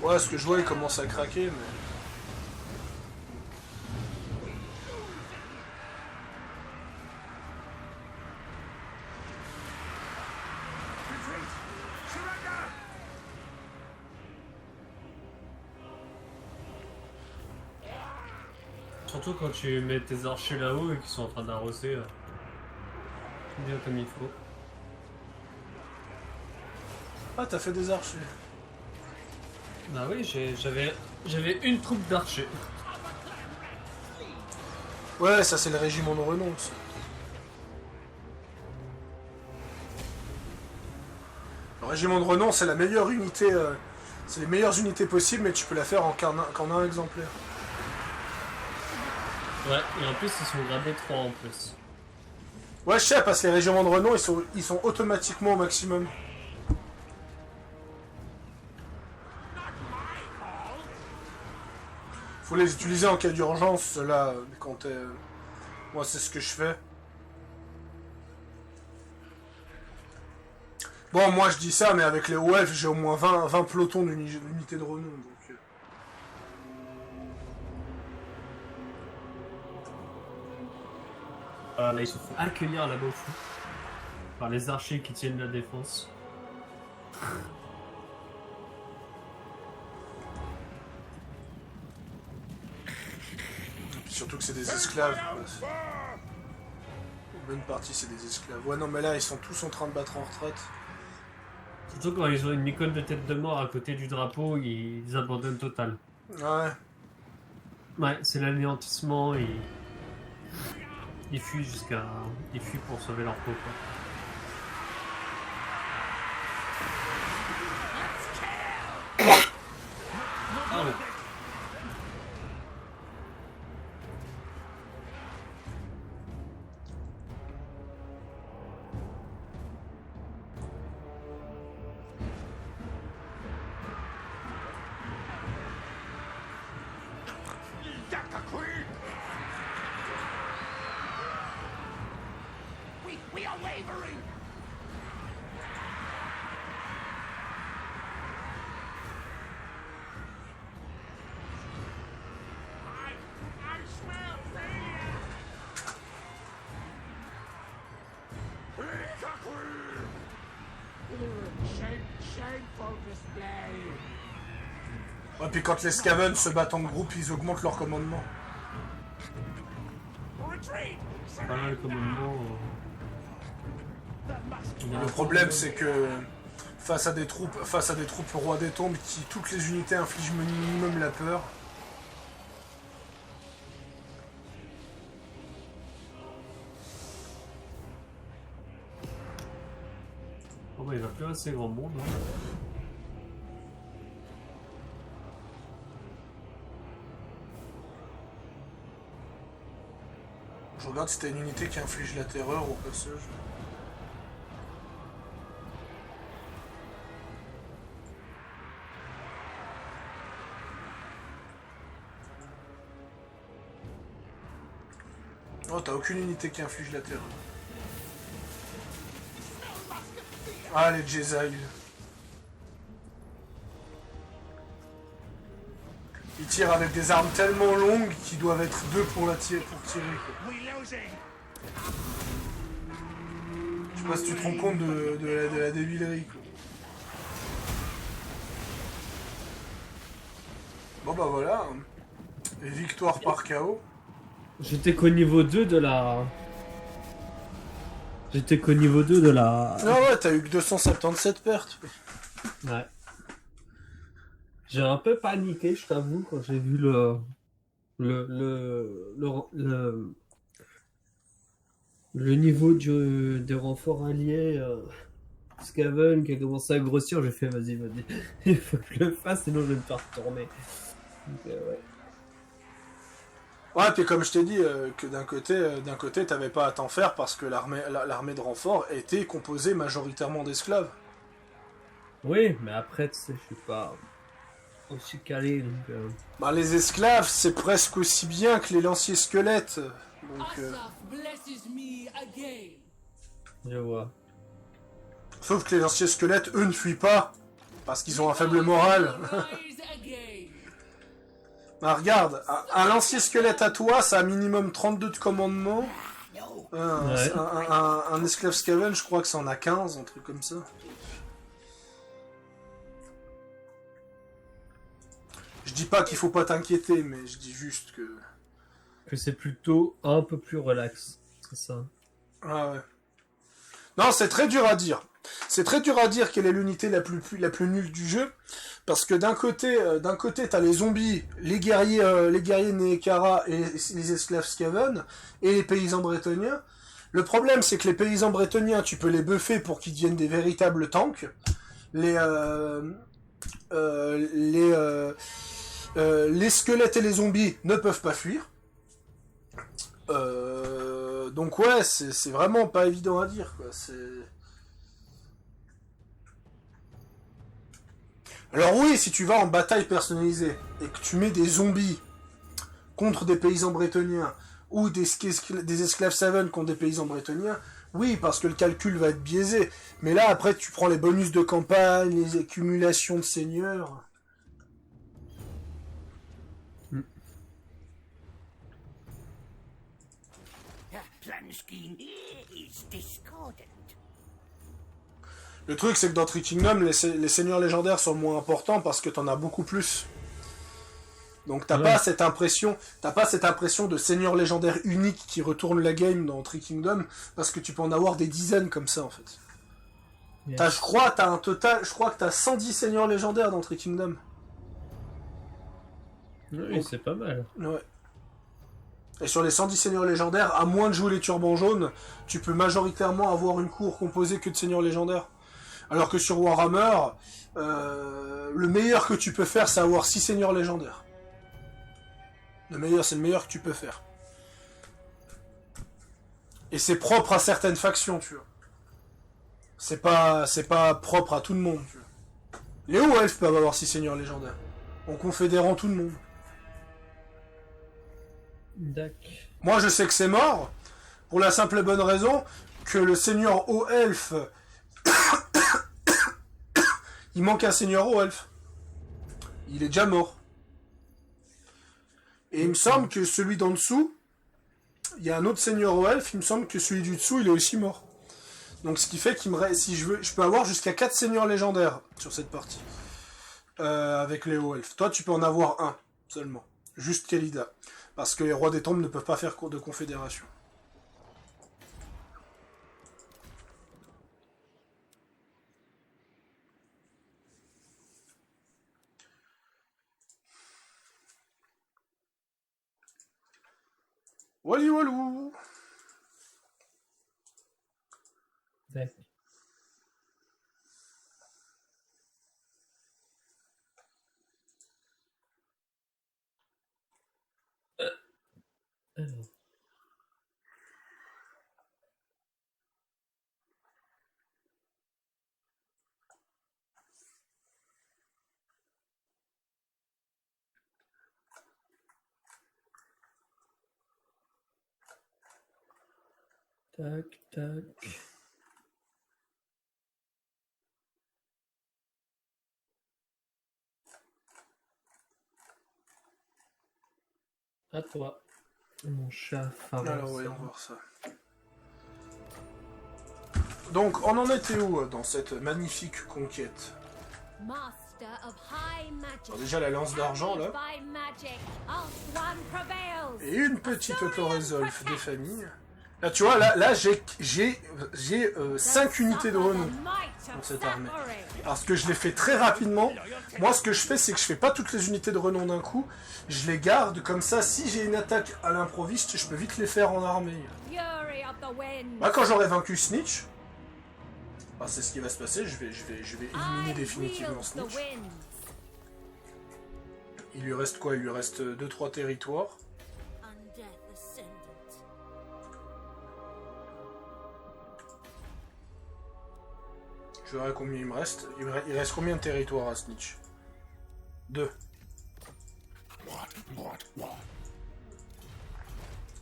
Ouais, ce que je vois, il commence à craquer, mais... Surtout quand tu mets tes archers là-haut et qu'ils sont en train d'arroser. Bien comme il faut. Ah, t'as fait des archers. Bah oui, j'avais une troupe d'archers. Ouais, ça c'est le régiment de renonce. Le régiment de renonce, c'est la meilleure unité... c'est les meilleures unités possibles, mais tu peux la faire qu'en un exemplaire. Ouais, et en plus ils sont gradés 3 en plus. Ouais, je sais, parce que les régiments de renom, ils sont automatiquement au maximum. Faut les utiliser en cas d'urgence, là, quand t'es... Moi, c'est ce que je fais. Bon, moi, je dis ça, mais avec les OF, j'ai au moins 20 pelotons d'unités de renom, donc... Là, ils se font accueillir là-bas au fond. Par les archers qui tiennent la défense. Surtout que c'est des esclaves. Une bonne partie, c'est des esclaves. Ouais, non, mais là, ils sont tous en train de battre en retraite. Surtout quand ils ont une icône de tête de mort à côté du drapeau, ils abandonnent total. Ouais. Ouais, c'est l'anéantissement, ils fuient ils fuient pour sauver leur peau, quoi. Ah ouais. We are wavering! I smell failure! Shameful display! Ouais, puis quand les Skaven se battent en groupe, ils augmentent leur commandement. Retreat! Pas mal le commandement. Le problème, c'est que face à des troupes rois des tombes, qui toutes les unités infligent minimum la peur. Oh bah il va plus assez grand monde. Hein. Je regarde si t'as une unité qui inflige la terreur au passage. Oh, t'as aucune unité qui inflige la terreur. Ah, les Jezai. Ils tirent avec des armes tellement longues qu'ils doivent être deux pour tirer. Quoi. Je sais pas si tu te rends compte de la débilerie. Quoi. Bon bah voilà. Et victoire par KO. J'étais qu'au niveau 2 de la... J'étais qu'au niveau 2 de la... Ah ouais, t'as eu que 277 pertes. Ouais. J'ai un peu paniqué, je t'avoue, quand j'ai vu le niveau des renforts alliés, Skaven qui a commencé à grossir. J'ai fait vas-y, il faut que je le fasse, sinon je vais me faire retourner. Donc, ouais. Ouais, puis comme je t'ai dit, que d'un côté, t'avais pas à t'en faire parce que l'armée de renfort était composée majoritairement d'esclaves. Oui, mais après, tu sais, je suis pas aussi calé, donc... Bah, les esclaves, c'est presque aussi bien que les lanciers squelettes. Donc, Asaf blesses me again. Je vois. sauf que les lanciers squelettes, eux, ne fuient pas. Parce qu'ils ont un faible moral. Rise again. Bah, regarde, un lancier squelette à toi, ça a minimum 32 de commandement. Ouais. Un esclave Skaven, je crois que ça en a 15, un truc comme ça. Je dis pas qu'il faut pas t'inquiéter, mais je dis juste que... Que c'est plutôt un peu plus relax. C'est ça. Ah ouais. Non, c'est très dur à dire. C'est très dur à dire quelle est l'unité la plus nulle du jeu. Parce que d'un côté, t'as les zombies, les guerriers Nehekara et les esclaves Skaven, et les paysans bretoniens. Le problème, c'est que les paysans bretoniens, tu peux les buffer pour qu'ils deviennent des véritables tanks. Les squelettes et les zombies ne peuvent pas fuir. Donc ouais, c'est vraiment pas évident à dire, quoi. Alors oui, si tu vas en bataille personnalisée et que tu mets des zombies contre des paysans bretoniens ou des esclaves Skaven contre des paysans bretoniens, oui, parce que le calcul va être biaisé. Mais là, après, tu prends les bonus de campagne, les accumulations de seigneurs... The plan scheme is discordant. Le truc, c'est que dans Tree Kingdom, les seigneurs légendaires sont moins importants parce que t'en as beaucoup plus. Donc t'as pas cette impression de seigneur légendaire unique qui retourne la game dans Tree Kingdom, parce que tu peux en avoir des dizaines comme ça en fait. Yeah. Je crois que t'as 110 seigneurs légendaires dans Tree Kingdom. Oui, Donc, c'est pas mal. ouais. Et sur les 110 seigneurs légendaires, à moins de jouer les turbans jaunes, tu peux majoritairement avoir une cour composée que de seigneurs légendaires. Alors que sur Warhammer, le meilleur que tu peux faire, c'est avoir 6 seigneurs légendaires. C'est le meilleur que tu peux faire. Et c'est propre à certaines factions, tu vois. C'est pas propre à tout le monde, tu vois. Les hauts elfes peuvent avoir 6 seigneurs légendaires. En confédérant tout le monde. D'accord. Moi, je sais que c'est mort, pour la simple et bonne raison que le seigneur haut elfe... il manque un seigneur haut elfe. Il est déjà mort. Et il me semble que celui d'en dessous, il y a un autre seigneur haut elfe, il me semble que celui du dessous, il est aussi mort. Donc ce qui fait qu'il me reste, si je peux avoir jusqu'à 4 seigneurs légendaires sur cette partie. Avec les hauts elfes. Toi, tu peux en avoir un seulement. Juste Kelida. Parce que les rois des tombes ne peuvent pas faire cours de confédération. Wally walou. D'accord. Alors. Tac, tac. À toi, mon chat pharaon. Alors, voyons voir ça. Donc, on en était où dans cette magnifique conquête? Master of high magic. Alors, déjà, la lance d'argent, là. By magic, Ulthuan prevails. Et une petite autorésolve des familles. Là, tu vois, là j'ai 5 unités de renom dans cette armée. Parce que je l'ai fait très rapidement. Moi, ce que je fais, c'est que je fais pas toutes les unités de renom d'un coup. Je les garde, comme ça, si j'ai une attaque à l'improviste, je peux vite les faire en armée. Fury of the wind. Bah, quand j'aurai vaincu Snitch, bah, c'est ce qui va se passer, je vais éliminer définitivement Snitch. Il lui reste quoi? Il lui reste 2-3 territoires. Undeath ascendant. Je verrai combien il me reste. Il reste combien de territoires à Snitch? 2.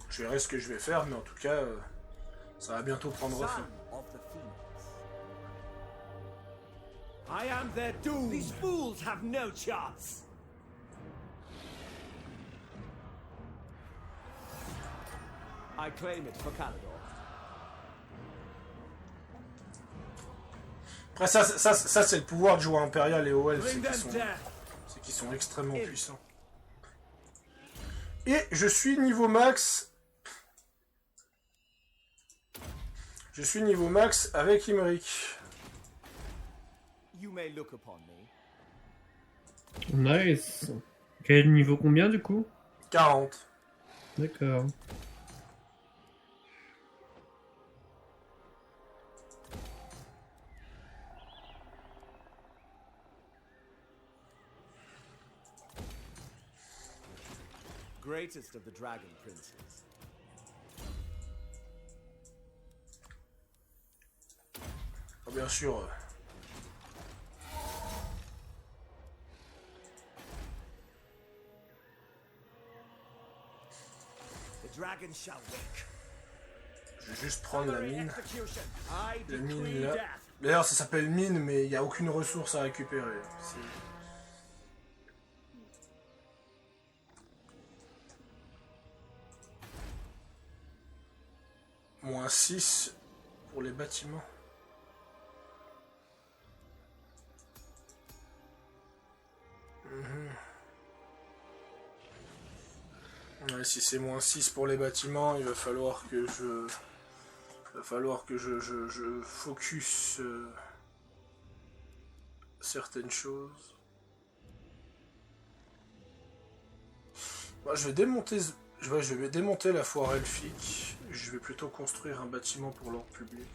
Je verrai ce que je vais faire, mais en tout cas, ça va bientôt prendre fin. Son of the Phoenix. I am their doom. These fools have no chance. I claim it for Calador. Après, ça c'est le pouvoir de jouer Impérial et OL, Bring them death. c'est qu'ils sont extrêmement puissants. Et je suis niveau max. Je suis niveau max avec Imric. You may look upon me. Nice. Quel niveau combien du coup? 40. D'accord. Greatest of the Dragon Princes. Ah, bien sûr. The dragon shall wake. Je vais juste prendre la mine. Execution. I La decree mine là. death. D'ailleurs, ça s'appelle mine, mais il n'y a aucune ressource à récupérer. C'est- Moins 6 pour les bâtiments. Ouais, si c'est moins 6 pour les bâtiments, il va falloir que je focus certaines choses. Bah, je vais démonter la foire elfique. Je vais plutôt construire un bâtiment pour l'ordre public.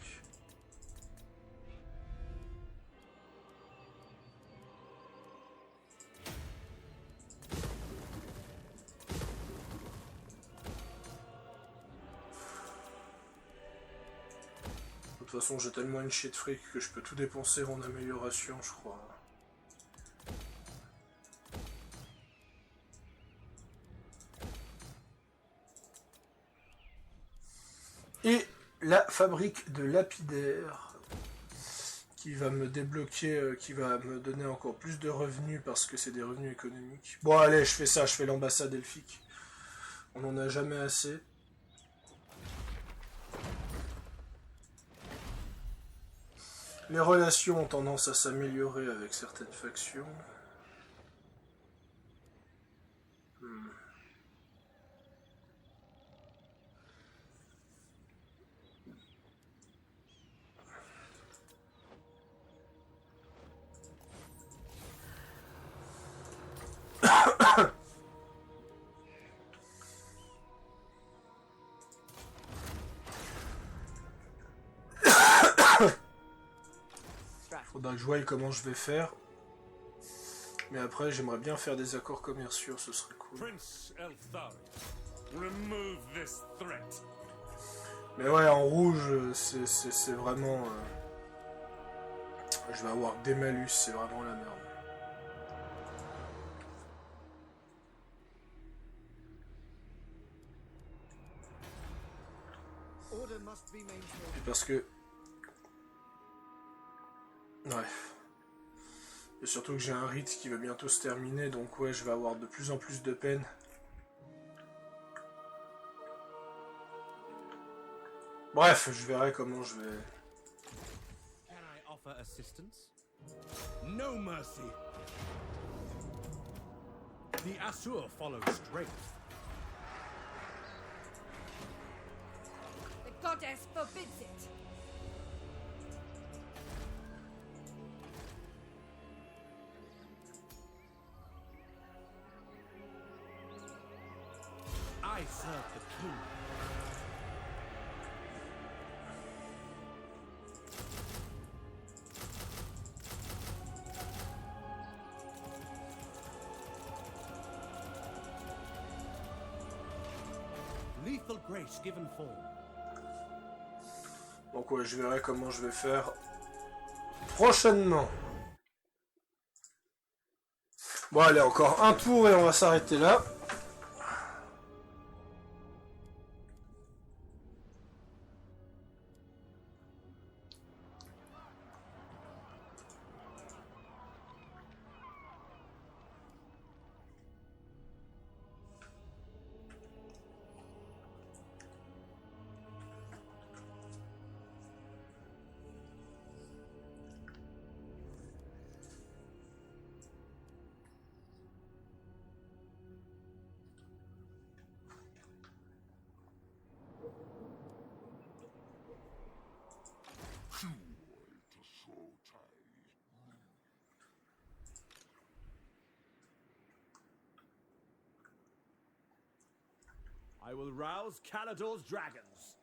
De toute façon, j'ai tellement une chier de fric que je peux tout dépenser en amélioration, je crois. Et la fabrique de lapidaires qui va me débloquer, qui va me donner encore plus de revenus parce que c'est des revenus économiques. Bon allez, je fais ça, je fais l'ambassade elfique. On n'en a jamais assez. Les relations ont tendance à s'améliorer avec certaines factions. Faudra que je voie comment je vais faire. Mais après, j'aimerais bien faire des accords commerciaux, ce serait cool. Prince Elthari, remove this threat. Mais ouais, en rouge, c'est vraiment... je vais avoir des malus, c'est vraiment la merde. Order my must be maintained. Et parce que... Ouais. Et surtout que j'ai un rite qui va bientôt se terminer, donc ouais, je vais avoir de plus en plus de peine. Bref, je verrai comment je vais... Can I offer assistance? No mercy. The Asur follow strength. The goddess forbids it. I serve the king. Lethal grace given form. Donc ouais, je verrai comment je vais faire prochainement. Bon allez, encore un tour et on va s'arrêter là. I will rouse Calador's dragons.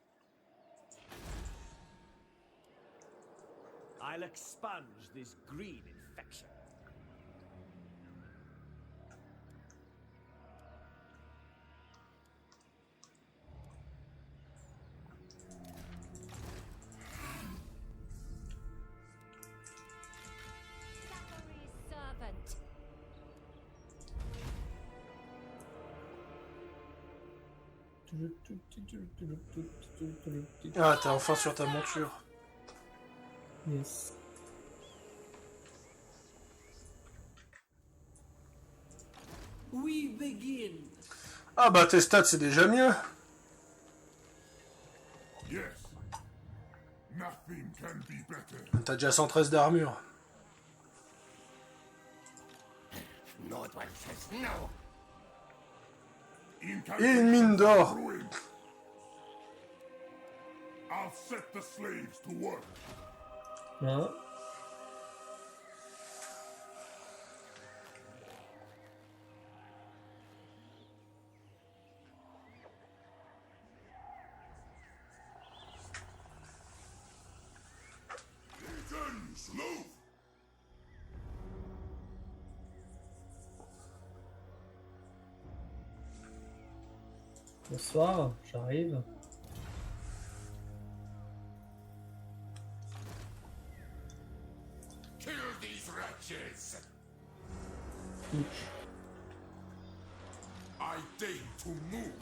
I'll expunge this green infection. Zachary's servant. Ah, t'es enfin sur ta monture. Yes. We begin. Ah bah tes stats c'est déjà mieux. Yes. Nothing can be better. T'as déjà 113 d'armure. No one says no. Et une mine d'or. I'll set the slaves to work. Ah. Legions, move! Bonsoir, j'arrive. Kill these wretches! I deign to move.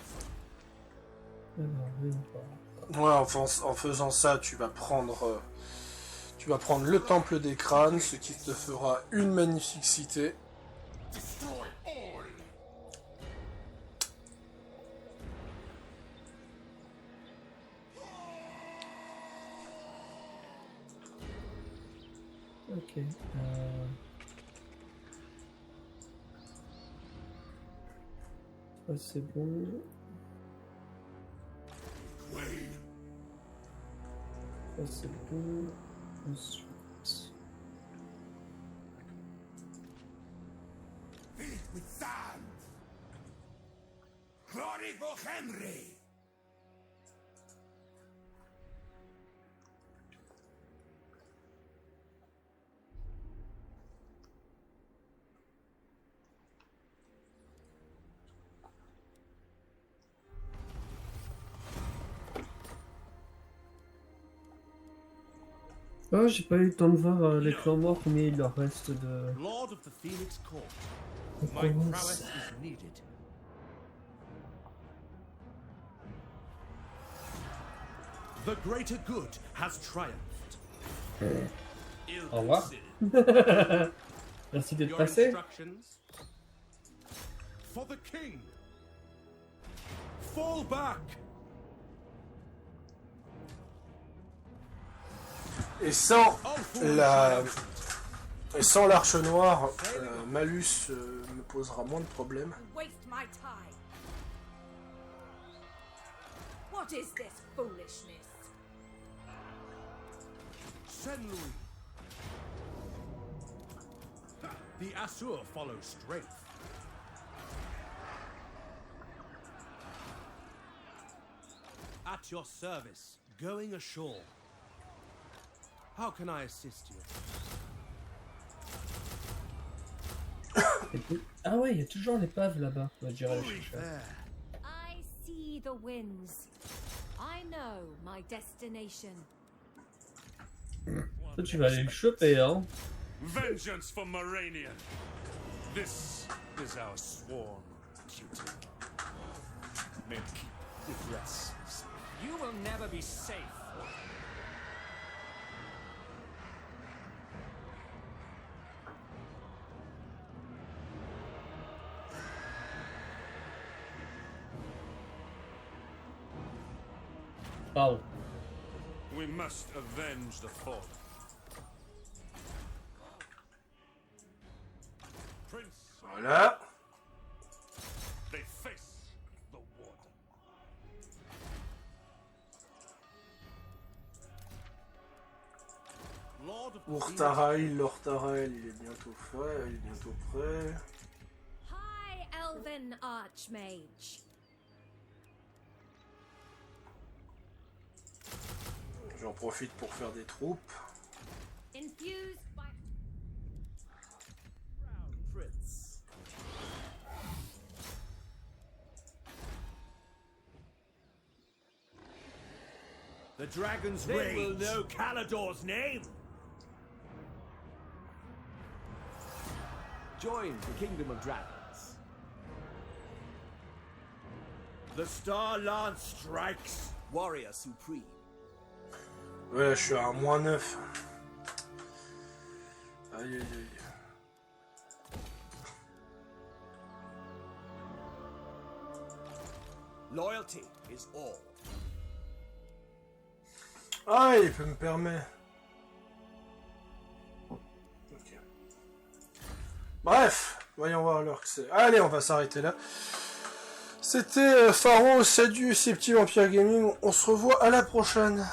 Alors, oui, voilà. Ouais, en faisant ça, tu vas prendre le temple des crânes, ce qui te fera une magnifique cité. Destroy all! Ok. Ça c'est bon. Wait. Ça c'est bon. Ensuite. Fill it with sand! Glory for Henry! Oh, j'ai pas eu le temps de voir les clans morts, combien il leur reste de... Lord of the Phoenix Court. de My provinces. prowess is needed. The greater good has triumphed. Au revoir. Merci d'être Your passé. instructions? For the king. Fall back. Et sans la... Et sans l'arche noire, Malus me posera moins de problèmes. Waste my time. What is this foolishness? Saint Louis. The Asur follow strength. At your service, going ashore. How can I assist you? Ah ouais, il y a toujours l'épave là-bas. On va dire la chercher. There. I see the winds. I know my destination. Toi, tu vas aller le choper, hein. Vengeance for Moranian. This is our sworn duty. Men keep with restless. You will never be safe. Pardon. We must avenge the fallen. Prince, Voilà. they face the warden. Lord of the Urtarail, l'Ortarail, il est bientôt frais, il est bientôt prêt. High Elven Archmage. J'en profite pour faire des troupes. Infused by Crown Prince. The dragon's rage will know Calador's name. Join the Kingdom of Dragons. The Star Lance strikes. Warrior supreme. Ouais, je suis à -9. Aïe aïe aïe. Loyalty is all. Ah, il peut me permettre. Ok. Bref, voyons voir l'heure que c'est. Allez, on va s'arrêter là. C'était Pharaon, Sadius et Petit Vampire Gaming. On se revoit à la prochaine.